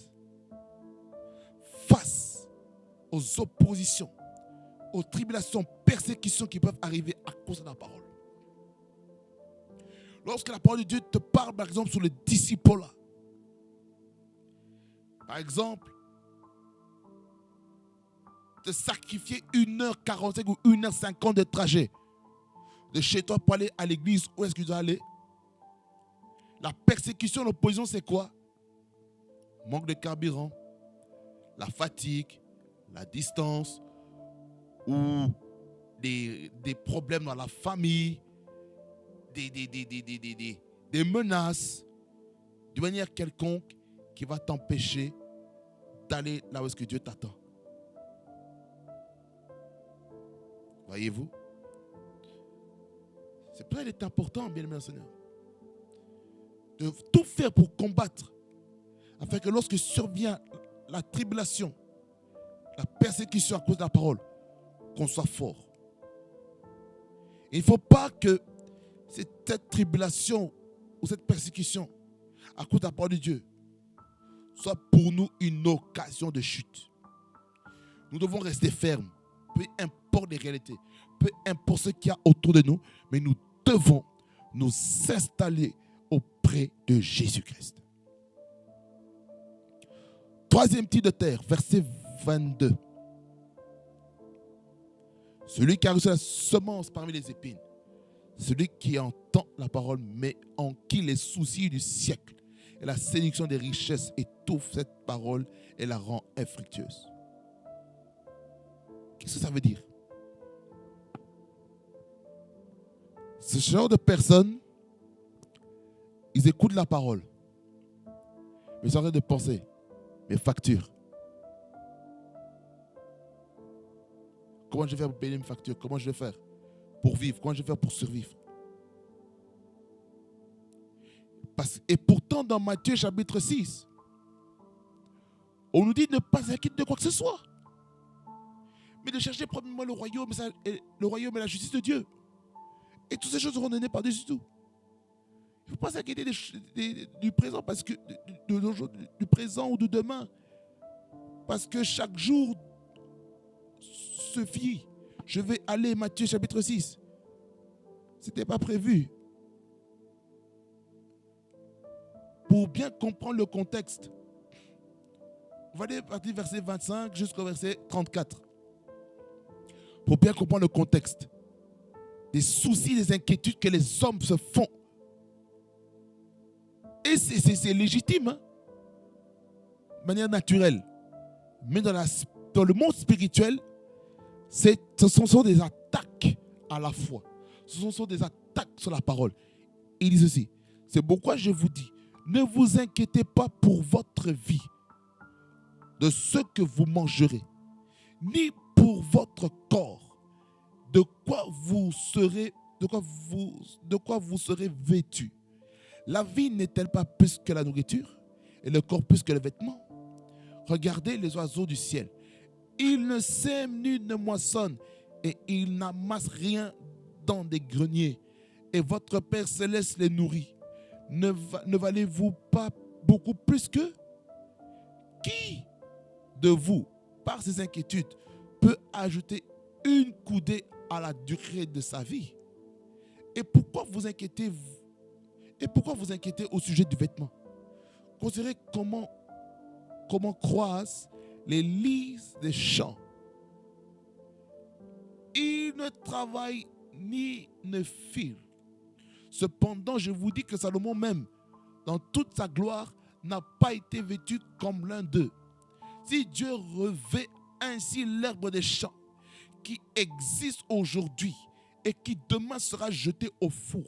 face aux oppositions, aux tribulations, persécutions qui peuvent arriver à cause de la parole. Lorsque la parole de Dieu te parle, par exemple, sur le disciple-là, par exemple, de sacrifier 1h45 ou 1h50 de trajet de chez toi pour aller à l'église, où est-ce que tu dois aller? La persécution, l'opposition, c'est quoi? Manque de carburant, la fatigue, la distance, ou des problèmes dans la famille, des menaces, de manière quelconque, qui va t'empêcher d'aller là où est-ce que Dieu t'attend. Voyez-vous? C'est pour ça qu'il est important, bien aimé Seigneur, de tout faire pour combattre, afin que lorsque survient la tribulation, la persécution à cause de la parole, qu'on soit fort. Il ne faut pas que cette tribulation ou cette persécution à cause de la parole de Dieu soit pour nous une occasion de chute. Nous devons rester fermes, peu importe les réalités, peu importe ce qu'il y a autour de nous, mais nous devons nous installer auprès de Jésus-Christ. Troisième type de terre, verset 22. Celui qui a reçu la semence parmi les épines, celui qui entend la parole, mais en qui les soucis du siècle et la séduction des richesses étouffent cette parole et la rend infructueuse. Qu'est-ce que ça veut dire? Ce genre de personnes, ils écoutent la parole, mais ils sont en train de penser, mes factures. Comment je vais faire pour payer mes factures? Comment je vais faire pour vivre? Comment je vais faire pour survivre? Et pourtant, dans Matthieu chapitre 6, on nous dit de ne pas s'inquiéter de quoi que ce soit, mais de chercher premièrement le royaume et la justice de Dieu. Et toutes ces choses seront données par-dessus tout. Il ne faut pas s'inquiéter du présent, parce que du présent ou de demain, parce que chaque jour se fit. Je vais aller, Matthieu chapitre 6. Ce n'était pas prévu. Pour bien comprendre le contexte, on va aller partir du verset 25 jusqu'au verset 34. Pour bien comprendre le contexte, des soucis, des inquiétudes que les hommes se font. Et c'est légitime, hein? De manière naturelle. Mais dans le monde spirituel, ce sont des attaques à la foi. Ce sont des attaques sur la parole. Il dit ceci: c'est pourquoi je vous dis, ne vous inquiétez pas pour votre vie, de ce que vous mangerez, ni pour votre corps, de quoi vous serez vêtus. La vie n'est-elle pas plus que la nourriture et le corps plus que le vêtement? Regardez les oiseaux du ciel. Ils ne sèment ni ne moissonnent et ils n'amassent rien dans des greniers. Et votre Père céleste les nourrit. Ne valez-vous pas beaucoup plus qu'eux? Qui de vous, par ses inquiétudes, peut ajouter une coudée à la durée de sa vie? Et pourquoi vous inquiétez au sujet du vêtement? Considérez comment croissent les lys des champs. Ils ne travaillent ni ne filent. Cependant, je vous dis que Salomon même, dans toute sa gloire, n'a pas été vêtu comme l'un d'eux. Si Dieu revêt ainsi l'herbe des champs, qui existe aujourd'hui et qui demain sera jeté au four,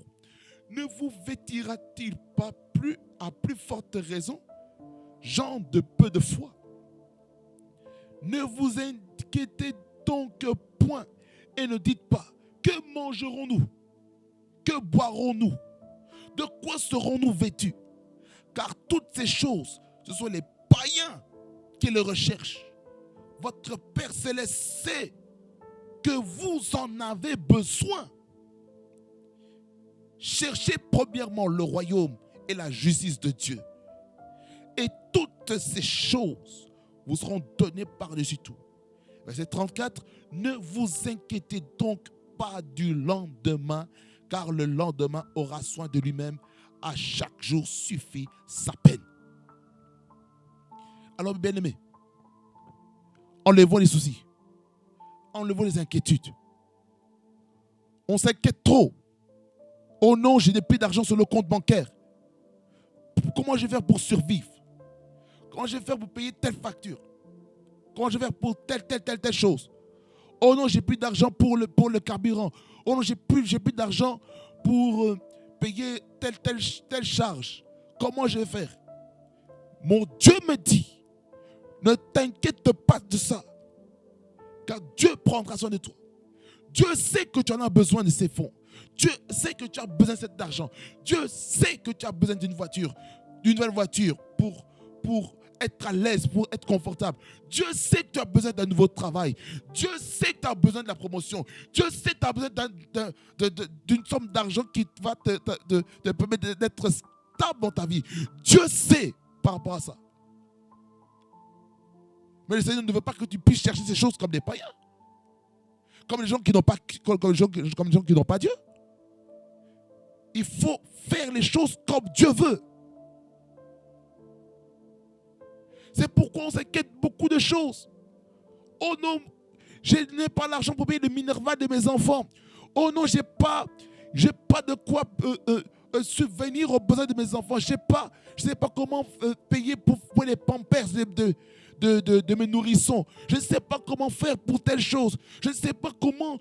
ne vous vêtira-t-il pas plus à plus forte raison, gens de peu de foi? Ne vous inquiétez donc point et ne dites pas: que mangerons-nous? Que boirons-nous? De quoi serons-nous vêtus? Car toutes ces choses, ce sont les païens qui le recherchent. Votre Père céleste sait que vous en avez besoin. Cherchez premièrement le royaume et la justice de Dieu, et toutes ces choses vous seront données par-dessus tout. Verset 34, ne vous inquiétez donc pas du lendemain, car le lendemain aura soin de lui-même. À chaque jour suffit sa peine. Alors, bien-aimés, enlevons les soucis, enlevons les inquiétudes. On s'inquiète trop. Oh non, je n'ai plus d'argent sur le compte bancaire. Comment je vais faire pour survivre? Comment je vais faire pour payer telle facture? Comment je vais faire pour telle chose? Oh non, j'ai plus d'argent pour le carburant. Oh non, j'ai plus d'argent pour payer telle charge. Comment je vais faire? Mon Dieu me dit, ne t'inquiète pas de ça, car Dieu prendra soin de toi. Dieu sait que tu en as besoin de ces fonds. Dieu sait que tu as besoin de cet argent. Dieu sait que tu as besoin d'une nouvelle voiture pour être à l'aise, pour être confortable. Dieu sait que tu as besoin d'un nouveau travail. Dieu sait que tu as besoin de la promotion. Dieu sait que tu as besoin d'une somme d'argent qui va te permettre d'être stable dans ta vie. Dieu sait par rapport à ça. Mais le Seigneur ne veut pas que tu puisses chercher ces choses comme des païens. Comme les gens qui n'ont pas, comme les gens qui n'ont pas Dieu. Il faut faire les choses comme Dieu veut. C'est pourquoi on s'inquiète beaucoup de choses. Oh non, je n'ai pas l'argent pour payer le Minerva de mes enfants. Oh non, je n'ai pas de quoi subvenir aux besoins de mes enfants. Je ne sais pas comment payer pour les pampers de mes nourrissons. Je ne sais pas comment faire pour telle chose. Je ne sais pas comment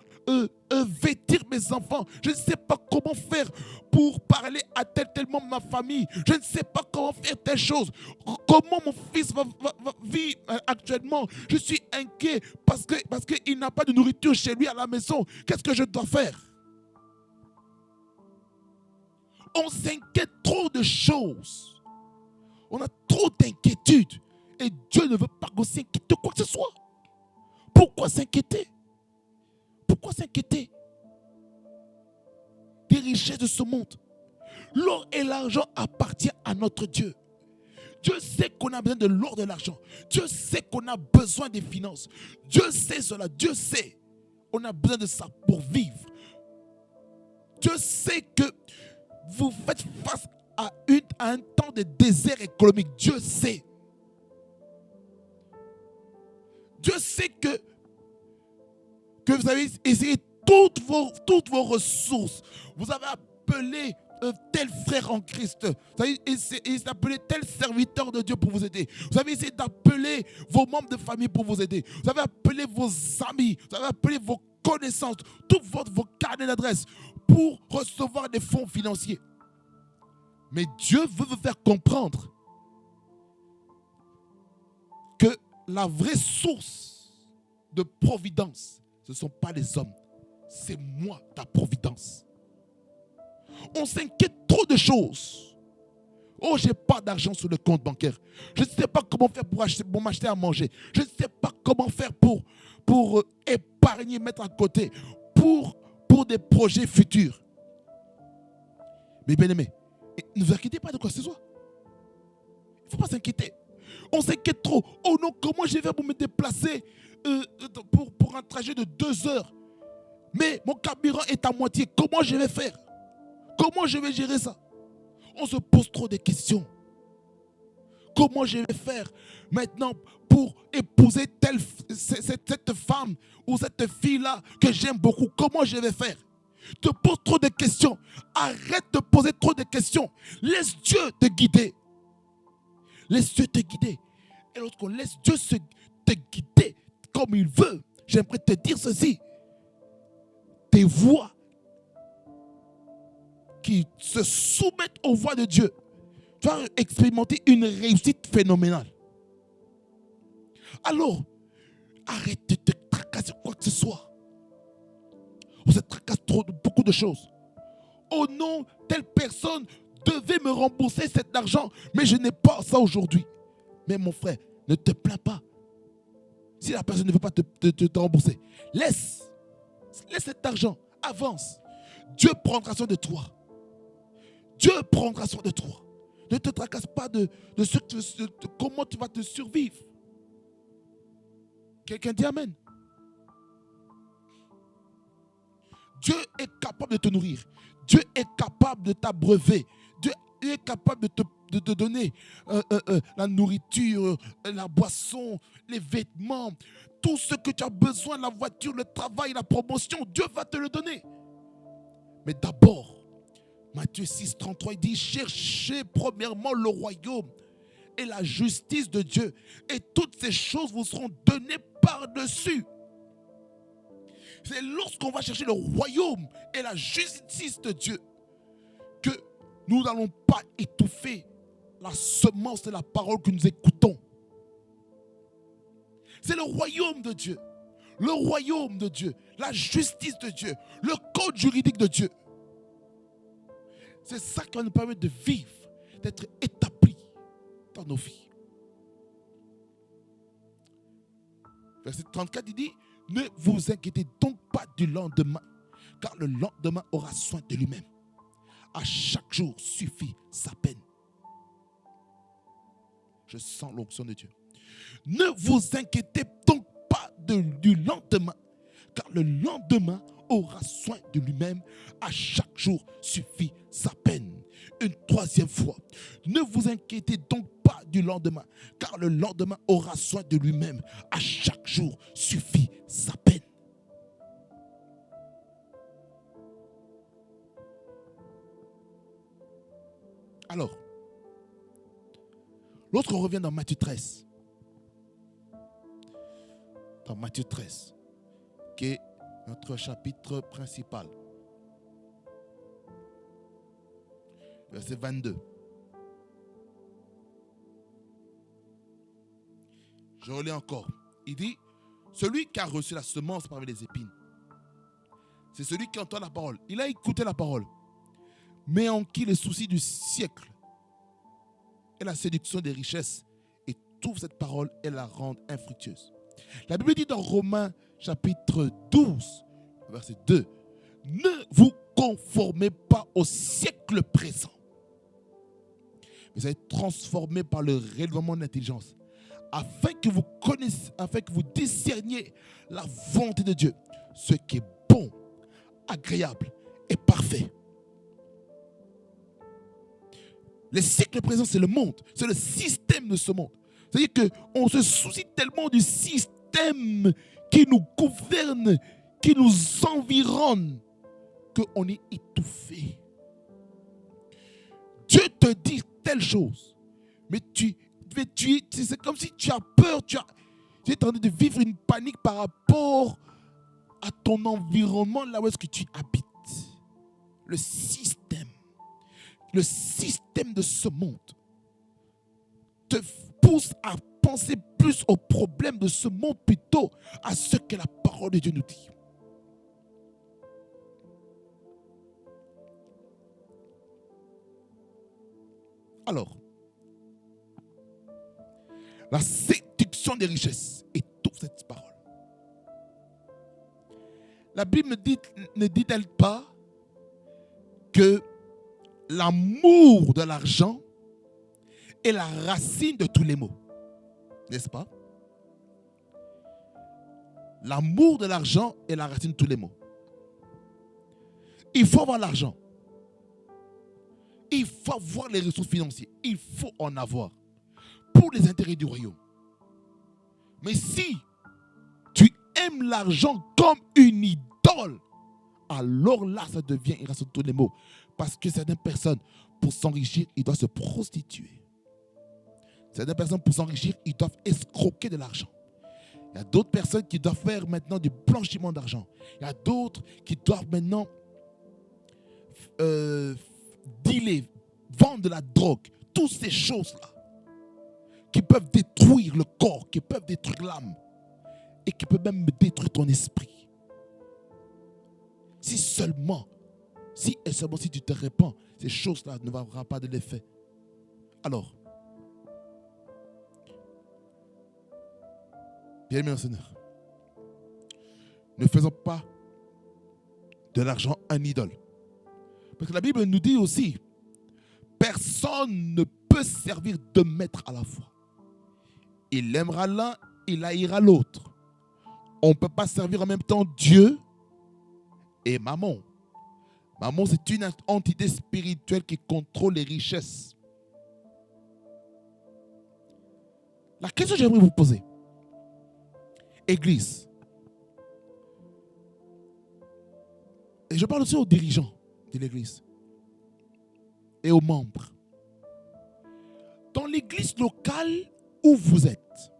vêtir mes enfants. Je ne sais pas comment faire pour parler à tel membre de ma famille. Je ne sais pas comment faire telle chose. Comment mon fils va vivre actuellement. Je suis inquiet parce qu'il n'a pas de nourriture chez lui à la maison. Qu'est-ce que je dois faire? On s'inquiète trop de choses. On a trop d'inquiétudes. Et Dieu ne veut pas qu'on s'inquiète de quoi que ce soit. Pourquoi s'inquiéter? Pourquoi s'inquiéter des richesses de ce monde? L'or et l'argent appartiennent à notre Dieu. Dieu sait qu'on a besoin de l'or et de l'argent. Dieu sait qu'on a besoin des finances. Dieu sait cela. Dieu sait qu'on a besoin de ça pour vivre. Dieu sait que vous faites face à un temps de désert économique. Dieu sait. Dieu sait que vous avez essayé toutes vos ressources. Vous avez appelé tel frère en Christ. Vous avez essayé d'appeler tel serviteur de Dieu pour vous aider. Vous avez essayé d'appeler vos membres de famille pour vous aider. Vous avez appelé vos amis. Vous avez appelé vos connaissances. Tous vos carnets d'adresse pour recevoir des fonds financiers. Mais Dieu veut vous faire comprendre que la vraie source de providence, ce ne sont pas les hommes. C'est moi, ta providence. On s'inquiète trop de choses. Oh, je n'ai pas d'argent sur le compte bancaire. Je ne sais pas comment faire pour m'acheter à manger. Je ne sais pas comment faire pour épargner, mettre à côté, pour des projets futurs. Mais bien aimé, ne vous inquiétez pas de quoi que ce soit. Il ne faut pas s'inquiéter. On s'inquiète trop. Oh non, comment je vais faire pour me déplacer pour un trajet de 2 heures? Mais mon carburant est à moitié. Comment je vais faire? Comment je vais gérer ça? On se pose trop de questions. Comment je vais faire maintenant pour épouser cette femme ou cette fille-là que j'aime beaucoup? Comment je vais faire? Te pose trop de questions. Arrête de poser trop de questions. Laisse Dieu te guider. Laisse Dieu te guider. Et lorsqu'on laisse Dieu te guider comme il veut, j'aimerais te dire ceci. Tes voix qui se soumettent aux voix de Dieu, tu vas expérimenter une réussite phénoménale. Alors, arrête de te tracasser quoi que ce soit. On se tracasse beaucoup de choses. Oh non, telle personne devait me rembourser cet argent, mais je n'ai pas ça aujourd'hui. Mais mon frère, ne te plains pas. Si la personne ne veut pas te rembourser, laisse cet argent, avance. Dieu prendra soin de toi. Dieu prendra soin de toi. Ne te tracasse pas de comment tu vas te survivre. Quelqu'un dit Amen. Dieu est capable de te nourrir. Dieu est capable de t'abreuver. Dieu est capable de te donner la nourriture, la boisson, les vêtements, tout ce que tu as besoin, la voiture, le travail, la promotion. Dieu va te le donner. Mais d'abord, Matthieu 6, 33, il dit, cherchez premièrement le royaume et la justice de Dieu. Et toutes ces choses vous seront données par-dessus. C'est lorsqu'on va chercher le royaume et la justice de Dieu que nous n'allons pas étouffer la semence de la parole que nous écoutons. C'est le royaume de Dieu. Le royaume de Dieu. La justice de Dieu. Le code juridique de Dieu. C'est ça qui va nous permettre de vivre, d'être établis dans nos vies. Verset 34, il dit, ne vous inquiétez donc pas du lendemain, car le lendemain aura soin de lui-même. À chaque jour suffit sa peine. Je sens l'onction de Dieu. Ne vous inquiétez donc pas du lendemain, car le lendemain aura soin de lui-même. À chaque jour suffit sa peine. Une troisième fois, ne vous inquiétez donc pas du lendemain, car le lendemain aura soin de lui-même. À chaque jour suffit sa peine. Alors, lorsqu'on revient dans Matthieu 13, qui est notre chapitre principal, verset 22. Je relis encore. Il dit, celui qui a reçu la semence parmi les épines, c'est celui qui entend la parole. Il a écouté la parole, mais en qui les soucis du siècle et la séduction des richesses étouffent cette parole et la rendent infructueuse. La Bible dit dans Romains chapitre 12, verset 2, ne vous conformez pas au siècle présent, mais soyez transformés par le renouvellement de l'intelligence, afin que vous connaissiez, afin que vous discerniez la volonté de Dieu, ce qui est bon, agréable et parfait. Le siècle présent, c'est le monde, c'est le système de ce monde. C'est-à-dire qu'on se soucie tellement du système qui nous gouverne, qui nous environne, qu'on est étouffé. Dieu te dit telle chose, mais c'est comme si tu as peur, tu es en train de vivre une panique par rapport à ton environnement, là où est-ce que tu habites. Le système de ce monde te pousse à penser plus aux problèmes de ce monde plutôt à ce que la parole de Dieu nous dit. Alors, la séduction des richesses étouffe cette parole. La Bible ne dit-elle pas que l'amour de l'argent est la racine de tous les maux? N'est-ce pas? L'amour de l'argent est la racine de tous les maux. Il faut avoir l'argent. Il faut avoir les ressources financières. Il faut en avoir pour les intérêts du royaume. Mais si tu aimes l'argent comme une idole, alors là, ça devient une racine de tous les maux. Parce que certaines personnes, pour s'enrichir, ils doivent se prostituer. Certaines personnes, pour s'enrichir, ils doivent escroquer de l'argent. Il y a d'autres personnes qui doivent faire maintenant du blanchiment d'argent. Il y a d'autres qui doivent maintenant dealer, vendre de la drogue. Toutes ces choses-là qui peuvent détruire le corps, qui peuvent détruire l'âme et qui peuvent même détruire ton esprit. Si seulement si tu te répands, ces choses-là ne n'auront pas de l'effet. Alors, bien aimé Seigneur, ne faisons pas de l'argent un idole. Parce que la Bible nous dit aussi, personne ne peut servir deux maîtres à la fois. Il aimera l'un, il haïra l'autre. On ne peut pas servir en même temps Dieu et Mammon. Mammon, c'est une entité spirituelle qui contrôle les richesses. La question que j'aimerais vous poser, Église, et je parle aussi aux dirigeants de l'Église et aux membres. Dans l'Église locale où vous êtes,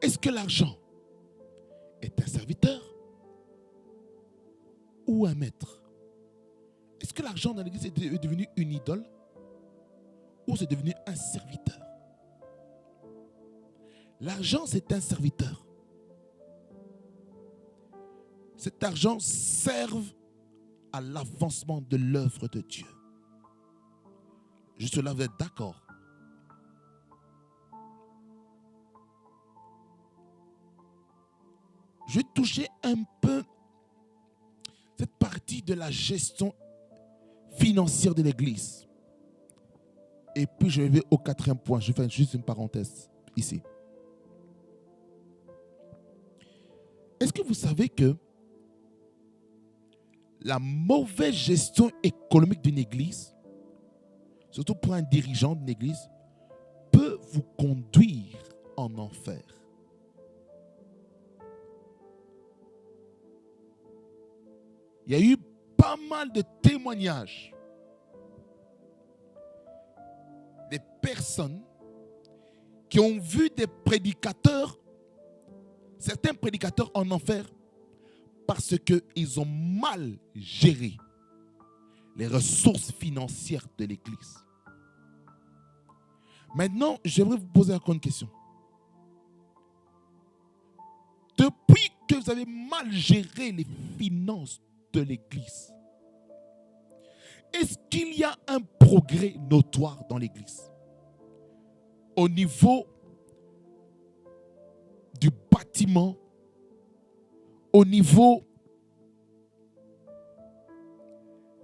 est-ce que l'argent est un serviteur ou un maître? Est-ce que l'argent dans l'Église est devenu une idole ou c'est devenu un serviteur? L'argent, c'est un serviteur. Cet argent serve à l'avancement de l'œuvre de Dieu. Juste là, vous êtes d'accord? Je vais toucher un peu cette partie de la gestion financière de l'Église. Et puis je vais au quatrième point. Je fais juste une parenthèse ici. Est-ce que vous savez que la mauvaise gestion économique d'une église, surtout pour un dirigeant d'une église, peut vous conduire en enfer? Il y a eu pas mal de témoignages des personnes qui ont vu des prédicateurs, certains prédicateurs en enfer, parce qu'ils ont mal géré les ressources financières de l'Église. Maintenant, j'aimerais vous poser encore une question. Depuis que vous avez mal géré les finances de l'Église, est-ce qu'il y a un progrès notoire dans l'Église? Au niveau du bâtiment, au niveau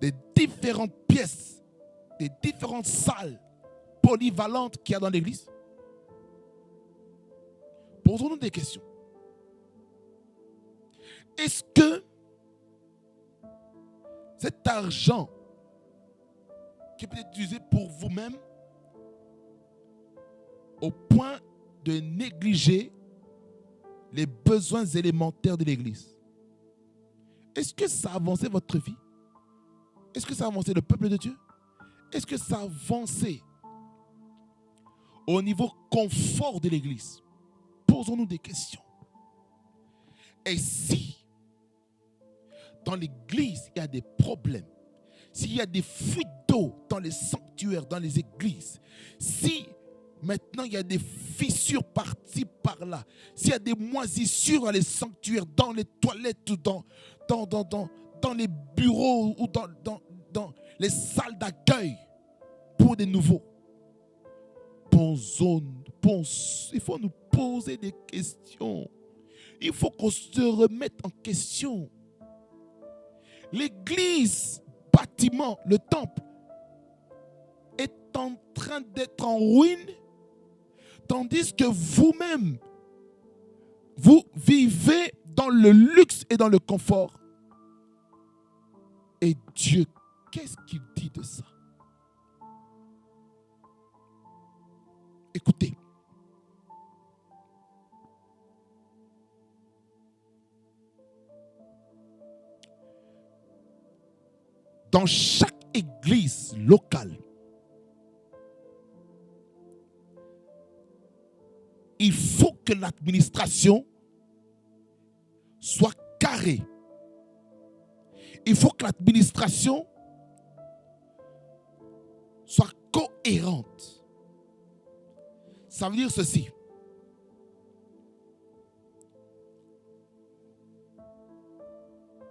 des différentes pièces, des différentes salles polyvalentes qu'il y a dans l'Église? Posons-nous des questions. Est-ce que cet argent qui peut être utilisé pour vous-même au point de négliger les besoins élémentaires de l'Église, est-ce que ça a avancé votre vie? Est-ce que ça a avancé le peuple de Dieu? Est-ce que ça a avancé au niveau confort de l'Église? Posons-nous des questions. Et si dans l'Église il y a des problèmes, s'il y a des fuites d'eau dans les sanctuaires, dans les églises, si maintenant il y a des fissures par-ci, par-là, s'il y a des moisissures dans les sanctuaires, dans les toilettes, ou dans les bureaux, ou dans les salles d'accueil pour des nouveaux, il faut nous poser des questions. Il faut qu'on se remette en question. L'église, bâtiment, le temple est en train d'être en ruine, tandis que vous-même, vous vivez dans le luxe et dans le confort. Et Dieu, qu'est-ce qu'il dit de ça? Écoutez. Dans chaque église locale, il faut que l'administration soit carrée. Il faut que l'administration soit cohérente. Ça veut dire ceci.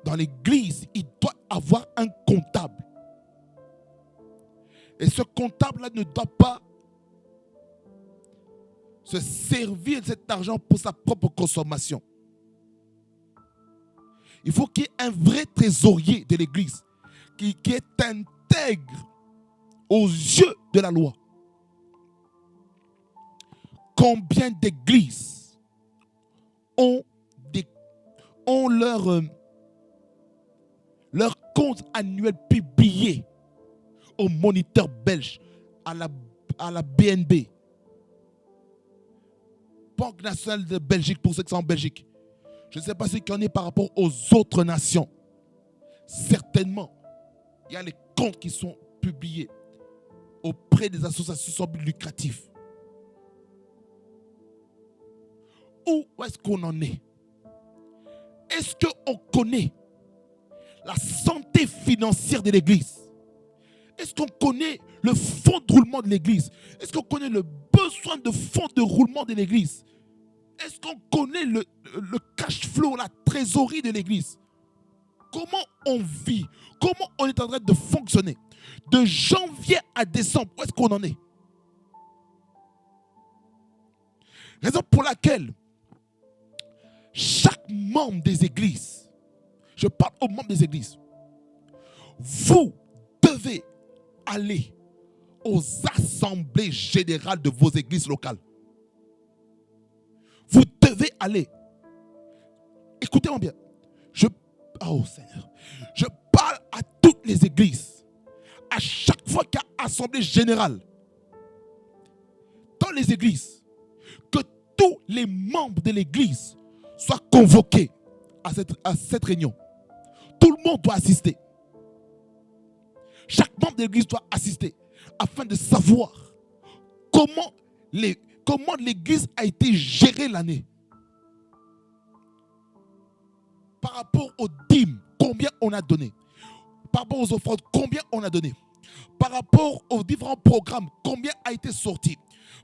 Dans l'église, il doit avoir un comptable. Et ce comptable-là ne doit pas se servir de cet argent pour sa propre consommation. Il faut qu'il y ait un vrai trésorier de l'église qui est intègre aux yeux de la loi. Combien d'églises ont leur compte annuel publié au Moniteur belge, à la BNB, Banque nationale de Belgique, pour ceux qui sont en Belgique. Je ne sais pas ce qu'il y en est par rapport aux autres nations. Certainement, il y a les comptes qui sont publiés auprès des associations sans but lucratif. Où est-ce qu'on en est? Est-ce qu'on connaît la santé financière de l'église? Est-ce qu'on connaît le fonds de roulement de l'église? Est-ce qu'on connaît le besoin de fonds de roulement de l'église? Est-ce qu'on connaît le cash flow, la trésorerie de l'église? Comment on vit? Comment on est en train de fonctionner? De janvier à décembre, où est-ce qu'on en est? Raison pour laquelle chaque membre des églises, je parle aux membres des églises, vous devez aller aux assemblées générales de vos églises locales. Vous devez aller. Écoutez-moi bien. Oh Seigneur. Je parle à toutes les églises. À chaque fois qu'il y a assemblée générale dans les églises, que tous les membres de l'église soient convoqués à cette réunion. Tout le monde doit assister. Chaque membre de l'église doit assister afin de savoir comment l'église a été gérée l'année. Par rapport aux dîmes, combien on a donné. Par rapport aux offrandes, combien on a donné. Par rapport aux différents programmes, combien a été sorti.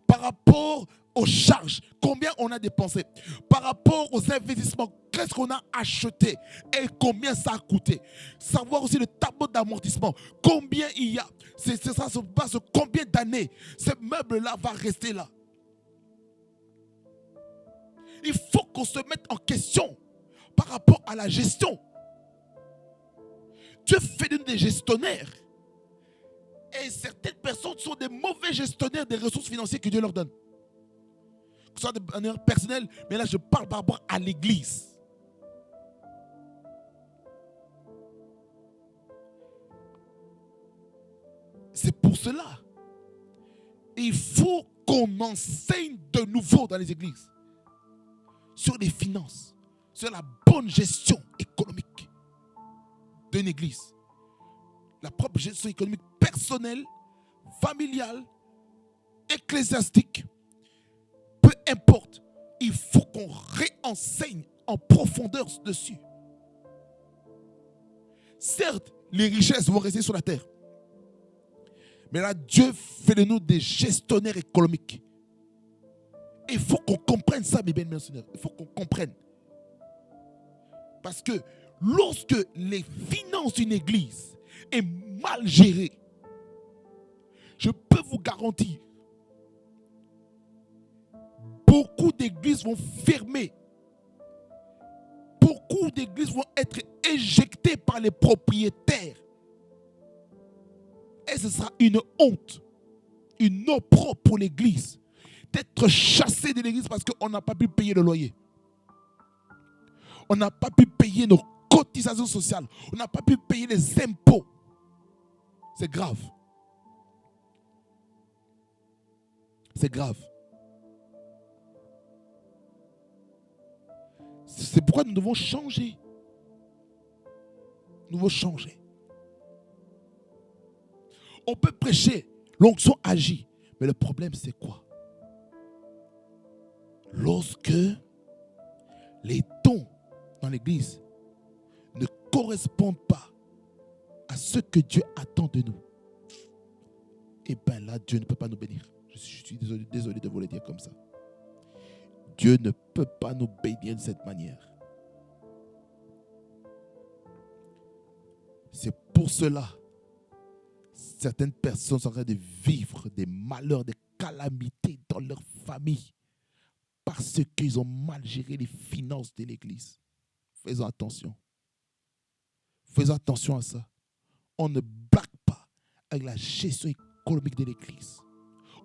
Par rapport aux charges, combien on a dépensé. Par rapport aux investissements, qu'est-ce qu'on a acheté et combien ça a coûté. Savoir aussi le tableau d'amortissement, combien il y a. Ça se passe combien d'années ce meuble-là va rester là. Il faut qu'on se mette en question par rapport à la gestion. Dieu fait de nous des gestionnaires. Et certaines personnes sont des mauvais gestionnaires des ressources financières que Dieu leur donne. Que ce soit de manière personnelle, mais là je parle par rapport à l'église. C'est pour cela. Il faut qu'on enseigne de nouveau dans les églises sur les finances, sur la bonne gestion économique d'une église. La propre gestion économique personnelle, familiale, ecclésiastique, peu importe, il faut qu'on réenseigne en profondeur dessus. Certes, les richesses vont rester sur la terre. Mais là, Dieu fait de nous des gestionnaires économiques. Et il faut qu'on comprenne ça, mes bien-aimés. Il faut qu'on comprenne. Parce que lorsque les finances d'une église est mal gérée, je peux vous garantir, beaucoup d'églises vont fermer. Beaucoup d'églises vont être éjectées par les propriétaires. Et ce sera une honte, une opprobre pour l'église d'être chassé de l'église parce qu'on n'a pas pu payer le loyer. On n'a pas pu payer nos cotisations sociales. On n'a pas pu payer les impôts. C'est grave. C'est grave. C'est pourquoi nous devons changer. Nous devons changer. On peut prêcher, l'onction agit. Mais le problème, c'est quoi? Lorsque les dons dans l'église ne correspondent pas à ce que Dieu attend de nous, et bien là, Dieu ne peut pas nous bénir. Je suis désolé de vous le dire comme ça. Dieu ne peut pas nous bénir de cette manière. C'est pour cela certaines personnes sont en train de vivre des malheurs, des calamités dans leur famille parce qu'ils ont mal géré les finances de l'église. Faisons attention. Faisons attention à ça. On ne blague pas avec la gestion économique de l'église.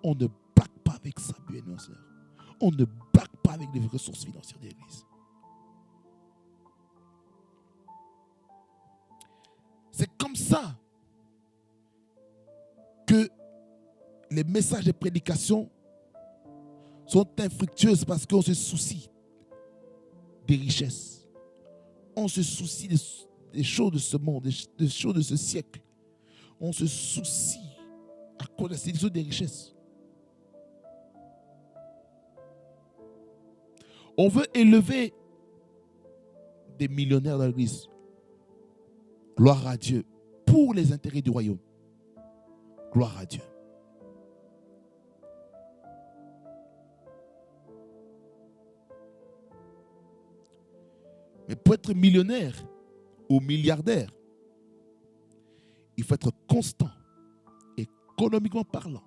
On ne blague pas avec ça, bien sûr. On ne blague pas avec les ressources financières de l'église. C'est comme ça que les messages de prédication sont infructueux parce qu'on se soucie des richesses. On se soucie des choses de ce monde, des choses de ce siècle. On se soucie à cause de la sélection des richesses. On veut élever des millionnaires dans l'église. Gloire à Dieu pour les intérêts du royaume. Gloire à Dieu. Mais pour être millionnaire ou milliardaire, il faut être constant, économiquement parlant.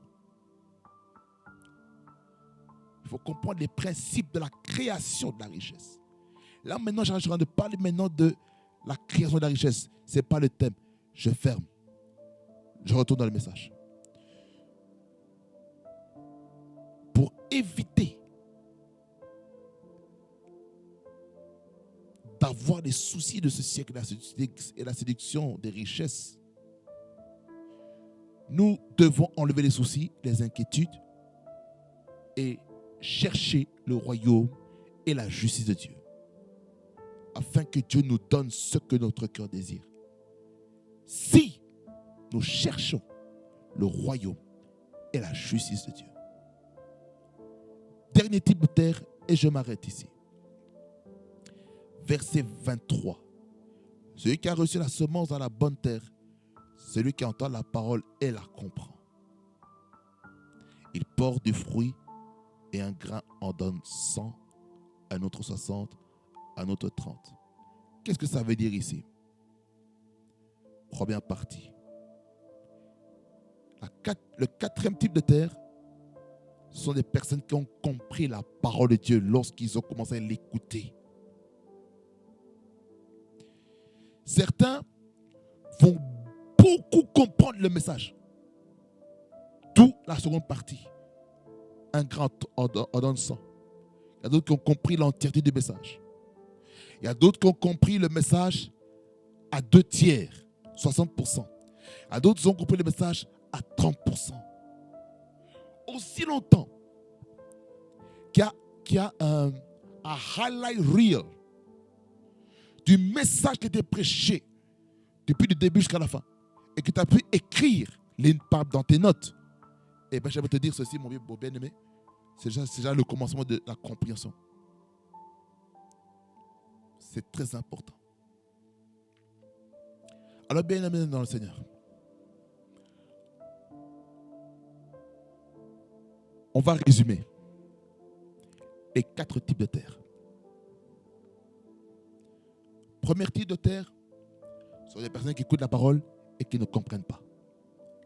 Il faut comprendre les principes de la création de la richesse. Là maintenant, je suis en train de parler maintenant de la création de la richesse. Ce n'est pas le thème. Je ferme. Je retourne dans le message. Pour éviter d'avoir des soucis de ce siècle et la séduction des richesses, nous devons enlever les soucis, les inquiétudes et chercher le royaume et la justice de Dieu afin que Dieu nous donne ce que notre cœur désire. Si nous cherchons le royaume et la justice de Dieu. Dernier type de terre et je m'arrête ici. Verset 23. Celui qui a reçu la semence dans la bonne terre, celui qui entend la parole et la comprend. Il porte du fruit et un grain en donne 100, un autre 60, un autre 30. Qu'est-ce que ça veut dire ici? Première partie. Le quatrième type de terre, ce sont des personnes qui ont compris la parole de Dieu lorsqu'ils ont commencé à l'écouter. Certains vont beaucoup comprendre le message. D'où la seconde partie. Un grand en donne 100. Il y a d'autres qui ont compris l'entièreté du message. Il y a d'autres qui ont compris le message à 2 tiers, 60%. Il y a d'autres qui ont compris le message à 30%. Aussi longtemps qu'il y a un highlight reel du message qui était prêché depuis le début jusqu'à la fin et que tu as pu écrire dans tes notes, et bien je vais te dire ceci, mon bien-aimé, c'est déjà le commencement de la compréhension. C'est très important. Alors, bien aimé dans le Seigneur, on va résumer les 4 types de terre. Premier type de terre sont des personnes qui écoutent la parole et qui ne comprennent pas.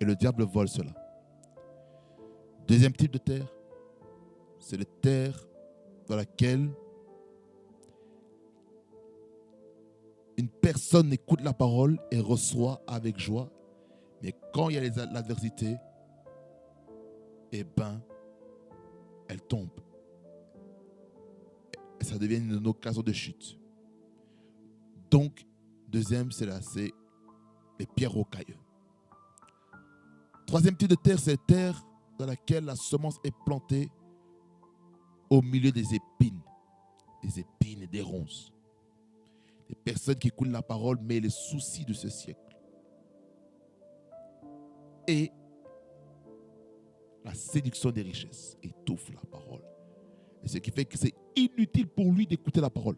Et le diable vole cela. Deuxième type de terre, c'est la terre dans laquelle une personne écoute la parole et reçoit avec joie. Mais quand il y a l'adversité, eh bien, elle tombe. Et ça devient une occasion de chute. Donc, deuxième, c'est les pierres rocailleuses. Troisième type de terre, c'est la terre dans laquelle la semence est plantée au milieu des épines et des ronces. Des personnes qui écoutent la parole, mais les soucis de ce siècle et la séduction des richesses étouffe la parole. Et ce qui fait que c'est inutile pour lui d'écouter la parole.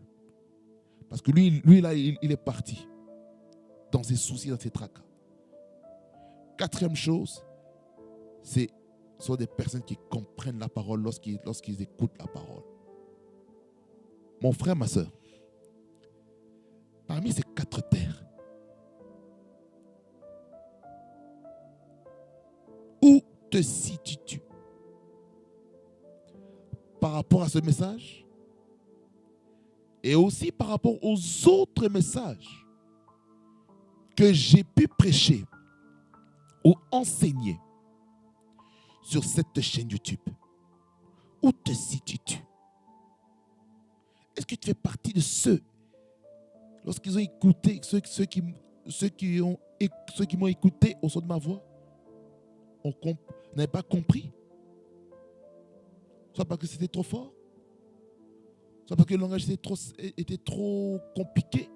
Parce que lui là, il est parti dans ses soucis, dans ses tracas. Quatrième chose, ce sont des personnes qui comprennent la parole lorsqu'ils écoutent la parole. Mon frère, ma soeur, parmi ces 4 terres, où te situes-tu par rapport à ce message et aussi par rapport aux autres messages que j'ai pu prêcher ou enseigner sur cette chaîne YouTube? Où te situes-tu? Est-ce que tu fais partie de ceux, lorsqu'ils ont écouté, ceux qui m'ont écouté au son de ma voix, n'avaient pas compris? Soit parce que c'était trop fort, soit parce que le langage était trop compliqué.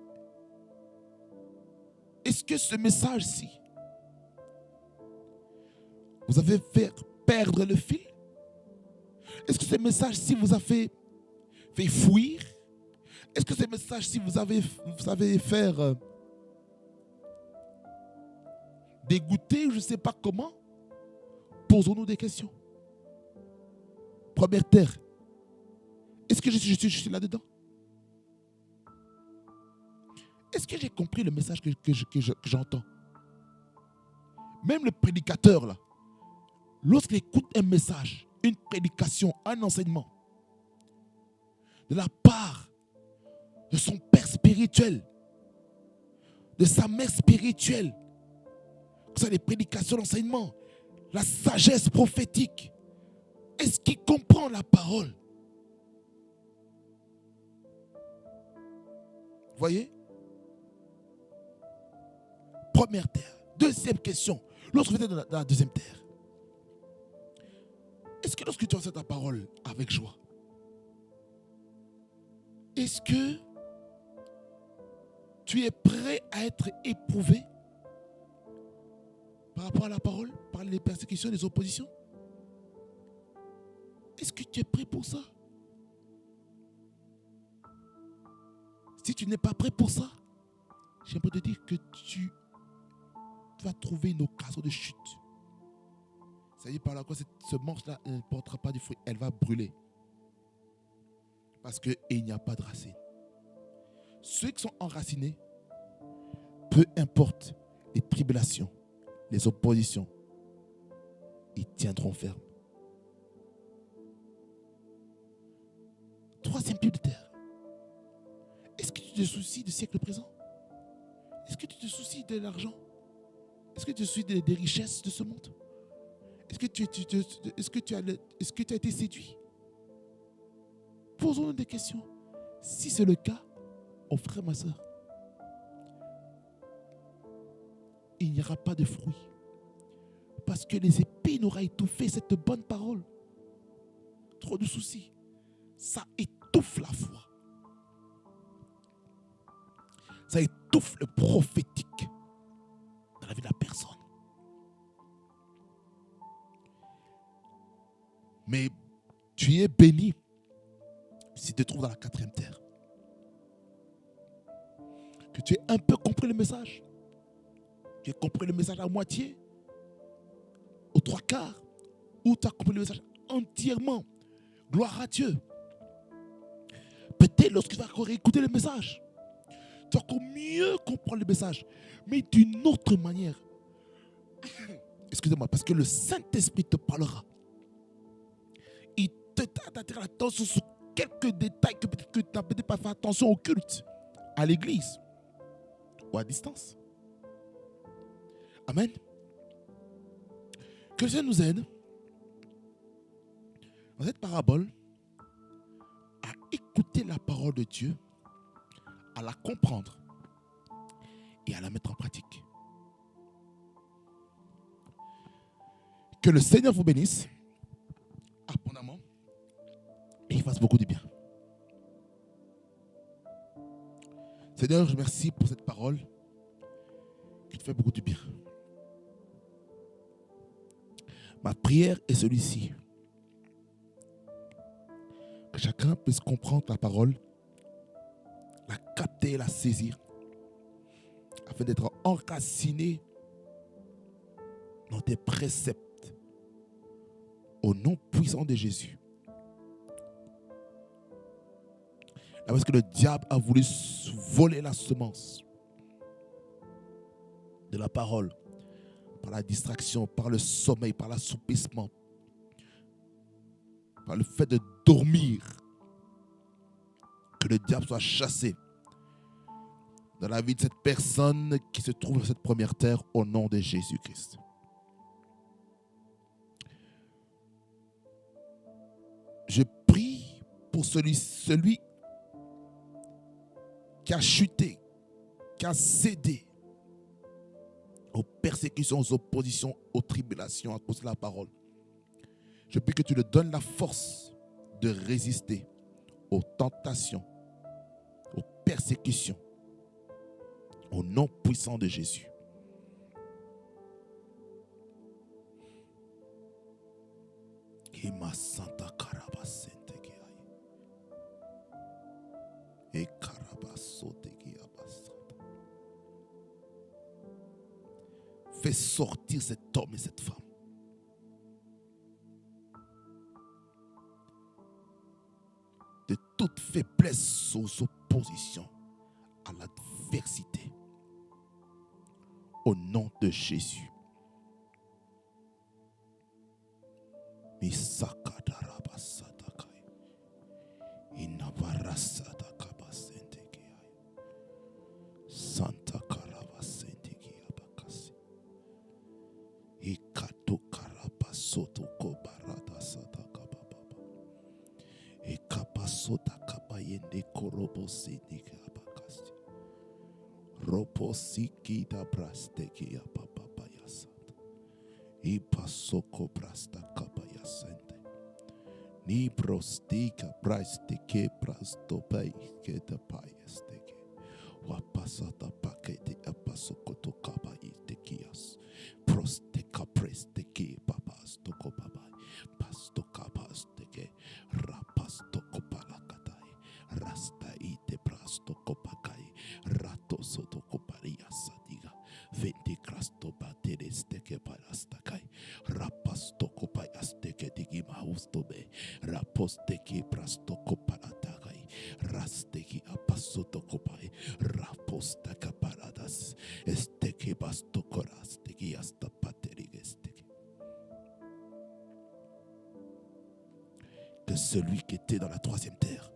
Est-ce que ce message-ci vous avez fait perdre le fil? Est-ce que ce message-ci vous a fait fuir? Est-ce que ce message-ci vous avez fait dégoûter, je ne sais pas comment? Posons-nous des questions. Première terre. Est-ce que je suis là-dedans? Est-ce que j'ai compris le message que j'entends? Même le prédicateur, là, lorsqu'il écoute un message, une prédication, un enseignement, de la part de son père spirituel, de sa mère spirituelle, que ce soit les prédications, l'enseignement, la sagesse prophétique, est-ce qu'il comprend la parole? Vous voyez? Première terre. Deuxième question. Lorsque vous êtes dans la deuxième terre, est-ce que lorsque tu enseignes ta parole avec joie, est-ce que tu es prêt à être éprouvé par rapport à la parole, par les persécutions, les oppositions? Est-ce que tu es prêt pour ça? Si tu n'es pas prêt pour ça, j'aimerais te dire que tu vas trouver une occasion de chute. Ça veut dire par là quoi, ce manche-là ne portera pas de fruits, elle va brûler. Parce qu'il n'y a pas de racines. Ceux qui sont enracinés, peu importe les tribulations, les oppositions, ils tiendront ferme. Troisième type de terre. Est-ce que tu te soucies du siècle présent? Est-ce que tu te soucies de l'argent? Est-ce que tu te soucies des richesses de ce monde? Est-ce que tu as été séduit? Posons-nous des questions. Si c'est le cas, mon frère, ma soeur, il n'y aura pas de fruits. Parce que les épines auront étouffé cette bonne parole. Trop de soucis. Ça étouffe la foi. Ça étouffe le prophétique dans la vie de la personne. Mais tu es béni si tu te trouves dans la quatrième terre. Que tu aies un peu compris le message. Tu as compris le message à moitié, aux trois quarts, ou tu as compris le message entièrement. Gloire à Dieu. Peut-être lorsque tu vas encore écouter le message, tu vas encore mieux comprendre le message, mais d'une autre manière. Excusez-moi, parce que le Saint-Esprit te parlera. Il t'attira l'attention sur quelques détails que peut-être que tu n'as peut-être pas fait attention au culte, à l'église ou à distance. Amen. Que le Seigneur nous aide dans cette parabole à écouter la parole de Dieu, à la comprendre et à la mettre en pratique. Que le Seigneur vous bénisse abondamment et il fasse beaucoup de bien. Seigneur, je te remercie pour cette parole qui te fait beaucoup de bien. Ma prière est celui-ci. Que chacun puisse comprendre ta parole, la capter et la saisir, afin d'être enraciné dans tes préceptes, au nom puissant de Jésus. Là, parce que le diable a voulu voler la semence de la parole, par la distraction, par le sommeil, par l'assoupissement, par le fait de dormir, que le diable soit chassé dans la vie de cette personne qui se trouve sur cette première terre au nom de Jésus-Christ. Je prie pour celui qui a chuté, qui a cédé aux persécutions, aux oppositions, aux tribulations à cause de la parole. Je prie que tu lui donnes la force de résister aux tentations, aux persécutions, au nom puissant de Jésus. Fais sortir cet homme et cette femme de toute faiblesse aux oppositions, à l'adversité. Au nom de Jésus. Santa Karabasenteki Abakasi. Ikato Karabasoto Kobarata Sataka Baba. Ekapasota Kabayende Korobosini Abakasi. Roposiki da Brasteki Abapayasata. Ipasoko Brasta Kabayasente. Ni Brostika Brasteke Brastopai Keta Payasteke. Wapasata pakete apasokoto kabai tekias. Prosteka presteke papas toko babai. Pastoka pasteke. Rapastoko palakatai. Rasta ite prastoko pakai. Rato sotoko paria sadiga. Vente krasto bateresteke palastakai. Rapastoko payasteke digi maustobe. Raposteke prastoko palatakai. Rasteki apasotoko pai. Rapostaka paradas. Esteke bastokoras. Teki hasta paterigesteke. Que celui qui était dans la troisième terre,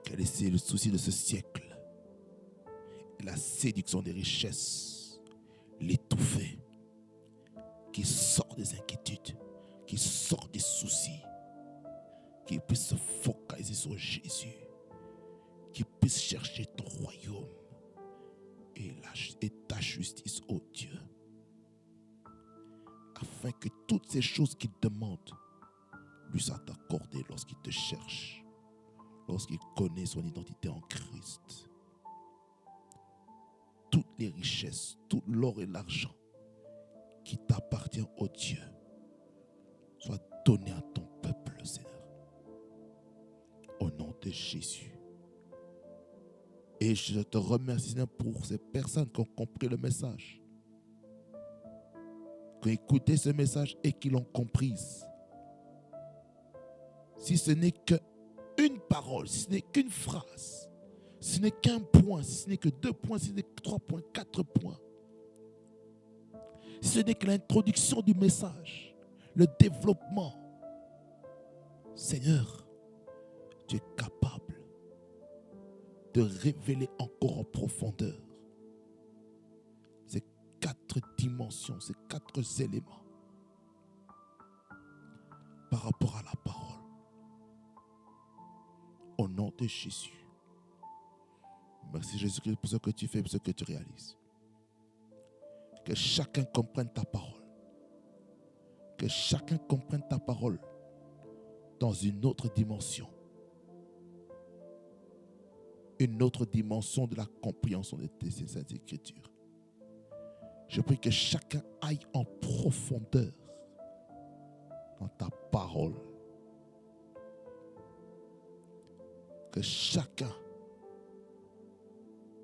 qui a laissé le souci de ce siècle, la séduction des richesses, l'étouffer, qui sort des inquiétudes, qui sort des soucis, qui puisse se focaliser sur Jésus, qui puisse chercher ton royaume et ta justice, ô Dieu, afin que toutes ces choses qu'il demande lui soient accordées lorsqu'il te cherche, lorsqu'il connaît son identité en Christ. Toutes les richesses, tout l'or et l'argent qui t'appartient, ô Dieu, soient donnés à ton peuple, Seigneur. Au nom de Jésus. Et je te remercie, Seigneur, pour ces personnes qui ont compris le message, qui ont écouté ce message et qui l'ont comprise. Si ce n'est qu'une parole, si ce n'est qu'une phrase, si ce n'est qu'un point, si ce n'est que 2 points, si ce n'est que 3 points, 4 points, si ce n'est que l'introduction du message, le développement, Seigneur, tu es capable de révéler encore en profondeur ces 4 dimensions, ces 4 éléments par rapport à la parole. Au nom de Jésus. Merci Jésus-Christ pour ce que tu fais, pour ce que tu réalises. Que chacun comprenne ta parole. Que chacun comprenne ta parole dans une autre dimension. Une autre dimension de la compréhension de tes saintes Écritures. Je prie que chacun aille en profondeur dans ta parole. Que chacun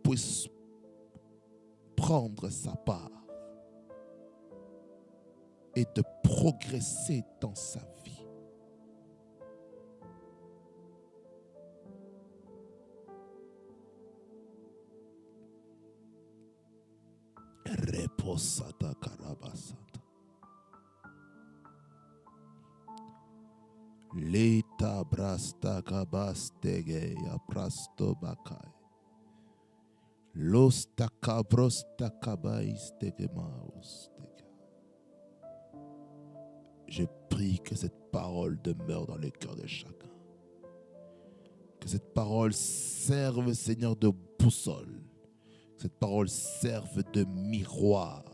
puisse prendre sa part et de progresser dans sa vie. Reposata karabasata. Leta brasta kabastege ya prasto bakai. Losta kabrosta kabaistege maustega. Je prie que cette parole demeure dans le cœur de chacun. Que cette parole serve, Seigneur, de boussole. Que cette parole serve de miroir.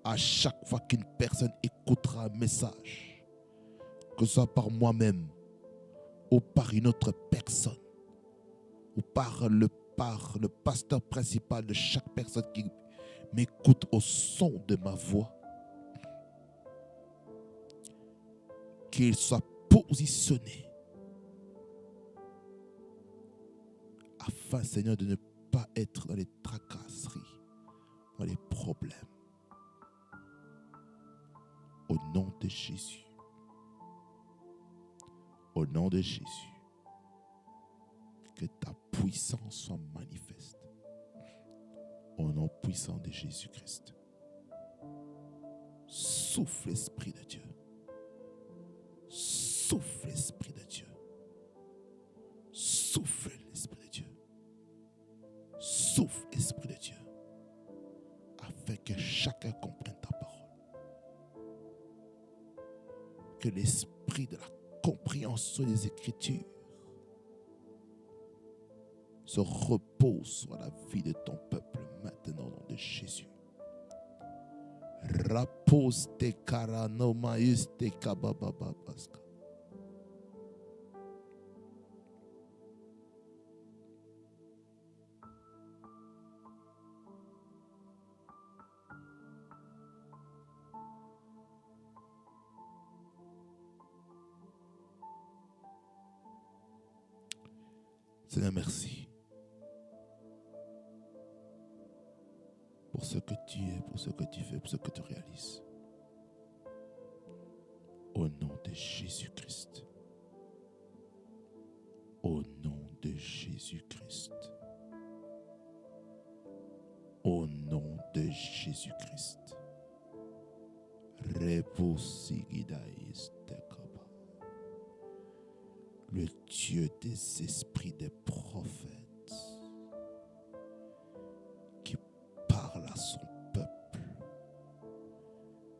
À chaque fois qu'une personne écoutera un message, que ce soit par moi-même ou par une autre personne ou par le pasteur principal de chaque personne qui m'écoute au son de ma voix, qu'il soit positionné afin, Seigneur, de ne pas être dans les tracasseries, dans les problèmes. Au nom de Jésus. Au nom de Jésus, que ta puissance soit manifeste. Au nom puissant de Jésus-Christ. Souffle l'Esprit de Dieu. Souffle l'Esprit de Dieu. Souffle l'Esprit de Dieu. Souffle l'Esprit de Dieu. Afin que chacun comprenne ta parole. Que l'Esprit de la compréhension des Écritures se repose sur la vie de ton peuple maintenant au nom de Jésus. Rapose te karanomaïs te kababababaska. Seigneur, merci pour ce que tu es, pour ce que tu fais, pour ce que tu réalises. Au nom de Jésus-Christ. Au nom de Jésus-Christ. Au nom de Jésus-Christ. Le Dieu des esprits des prophètes qui parle à son peuple,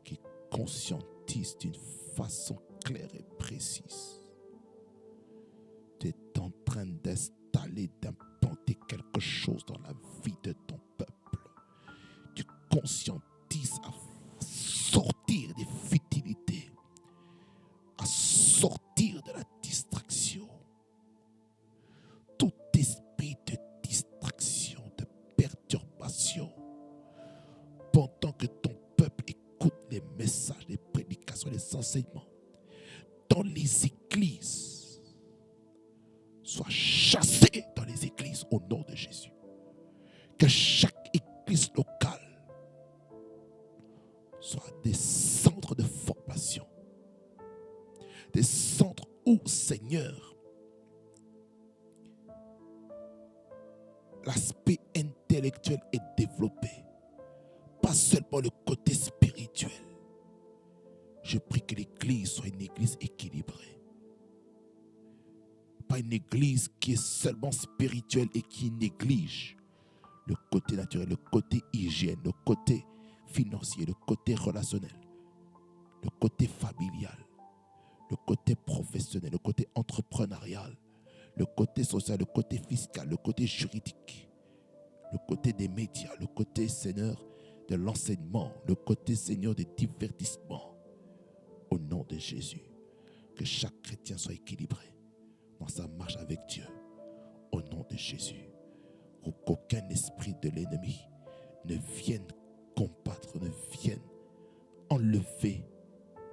qui conscientise d'une façon claire et précise. Tu es en train d'installer, d'implanter quelque chose dans la vie de ton peuple. Tu conscientises à sortir des futilités, à sortir de la distraction. Tout esprit de distraction, de perturbation, pendant que ton peuple écoute les messages, les prédications, les enseignements, dans les églises, sois chassé dans les églises au nom de soient des centres de formation. Des centres où, Seigneur, l'aspect intellectuel est développé. Pas seulement le côté spirituel. Je prie que l'Église soit une Église équilibrée. Pas une Église qui est seulement spirituelle et qui néglige le côté naturel, le côté hygiène, le côté financier, le côté relationnel, le côté familial, le côté professionnel, le côté entrepreneurial, le côté social, le côté fiscal, le côté juridique, le côté des médias, le côté, Seigneur, de l'enseignement, le côté, Seigneur, des divertissements. Au nom de Jésus, que chaque chrétien soit équilibré dans sa marche avec Dieu. Au nom de Jésus, qu'aucun esprit de l'ennemi ne vienne combattre, ne vienne enlever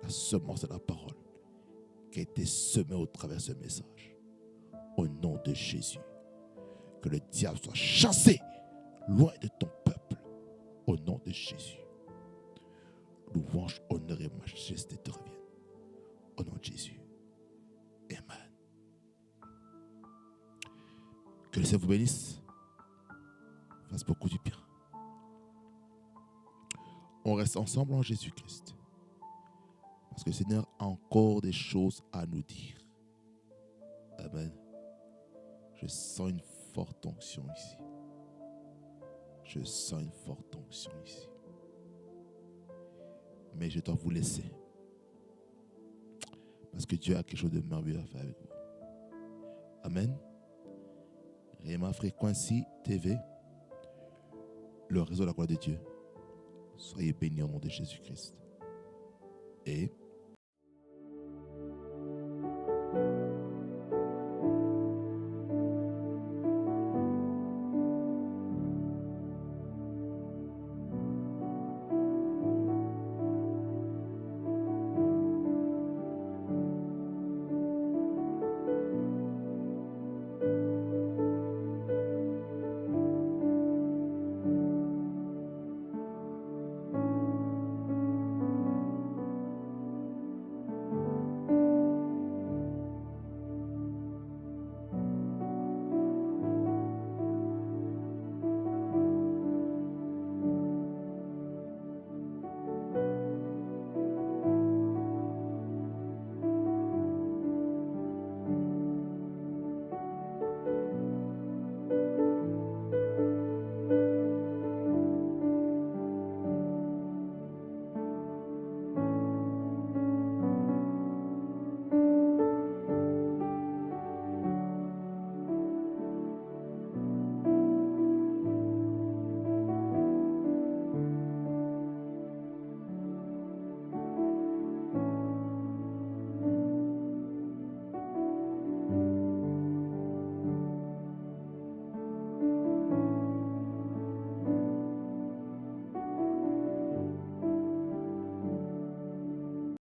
la semence de la parole qui a été semée au travers de ce message. Au nom de Jésus, que le diable soit chassé loin de ton peuple. Au nom de Jésus, louange, honneur et majesté te reviennent. Au nom de Jésus. Amen. Que le Seigneur vous bénisse, fasse beaucoup du bien. On reste ensemble en Jésus-Christ. Parce que le Seigneur a encore des choses à nous dire. Amen. Je sens une forte onction ici. Je sens une forte onction ici. Mais je dois vous laisser. Parce que Dieu a quelque chose de merveilleux à faire avec vous. Amen. Rema Frequency TV, le réseau de la gloire de Dieu. Soyez bénis au nom de Jésus-Christ. Et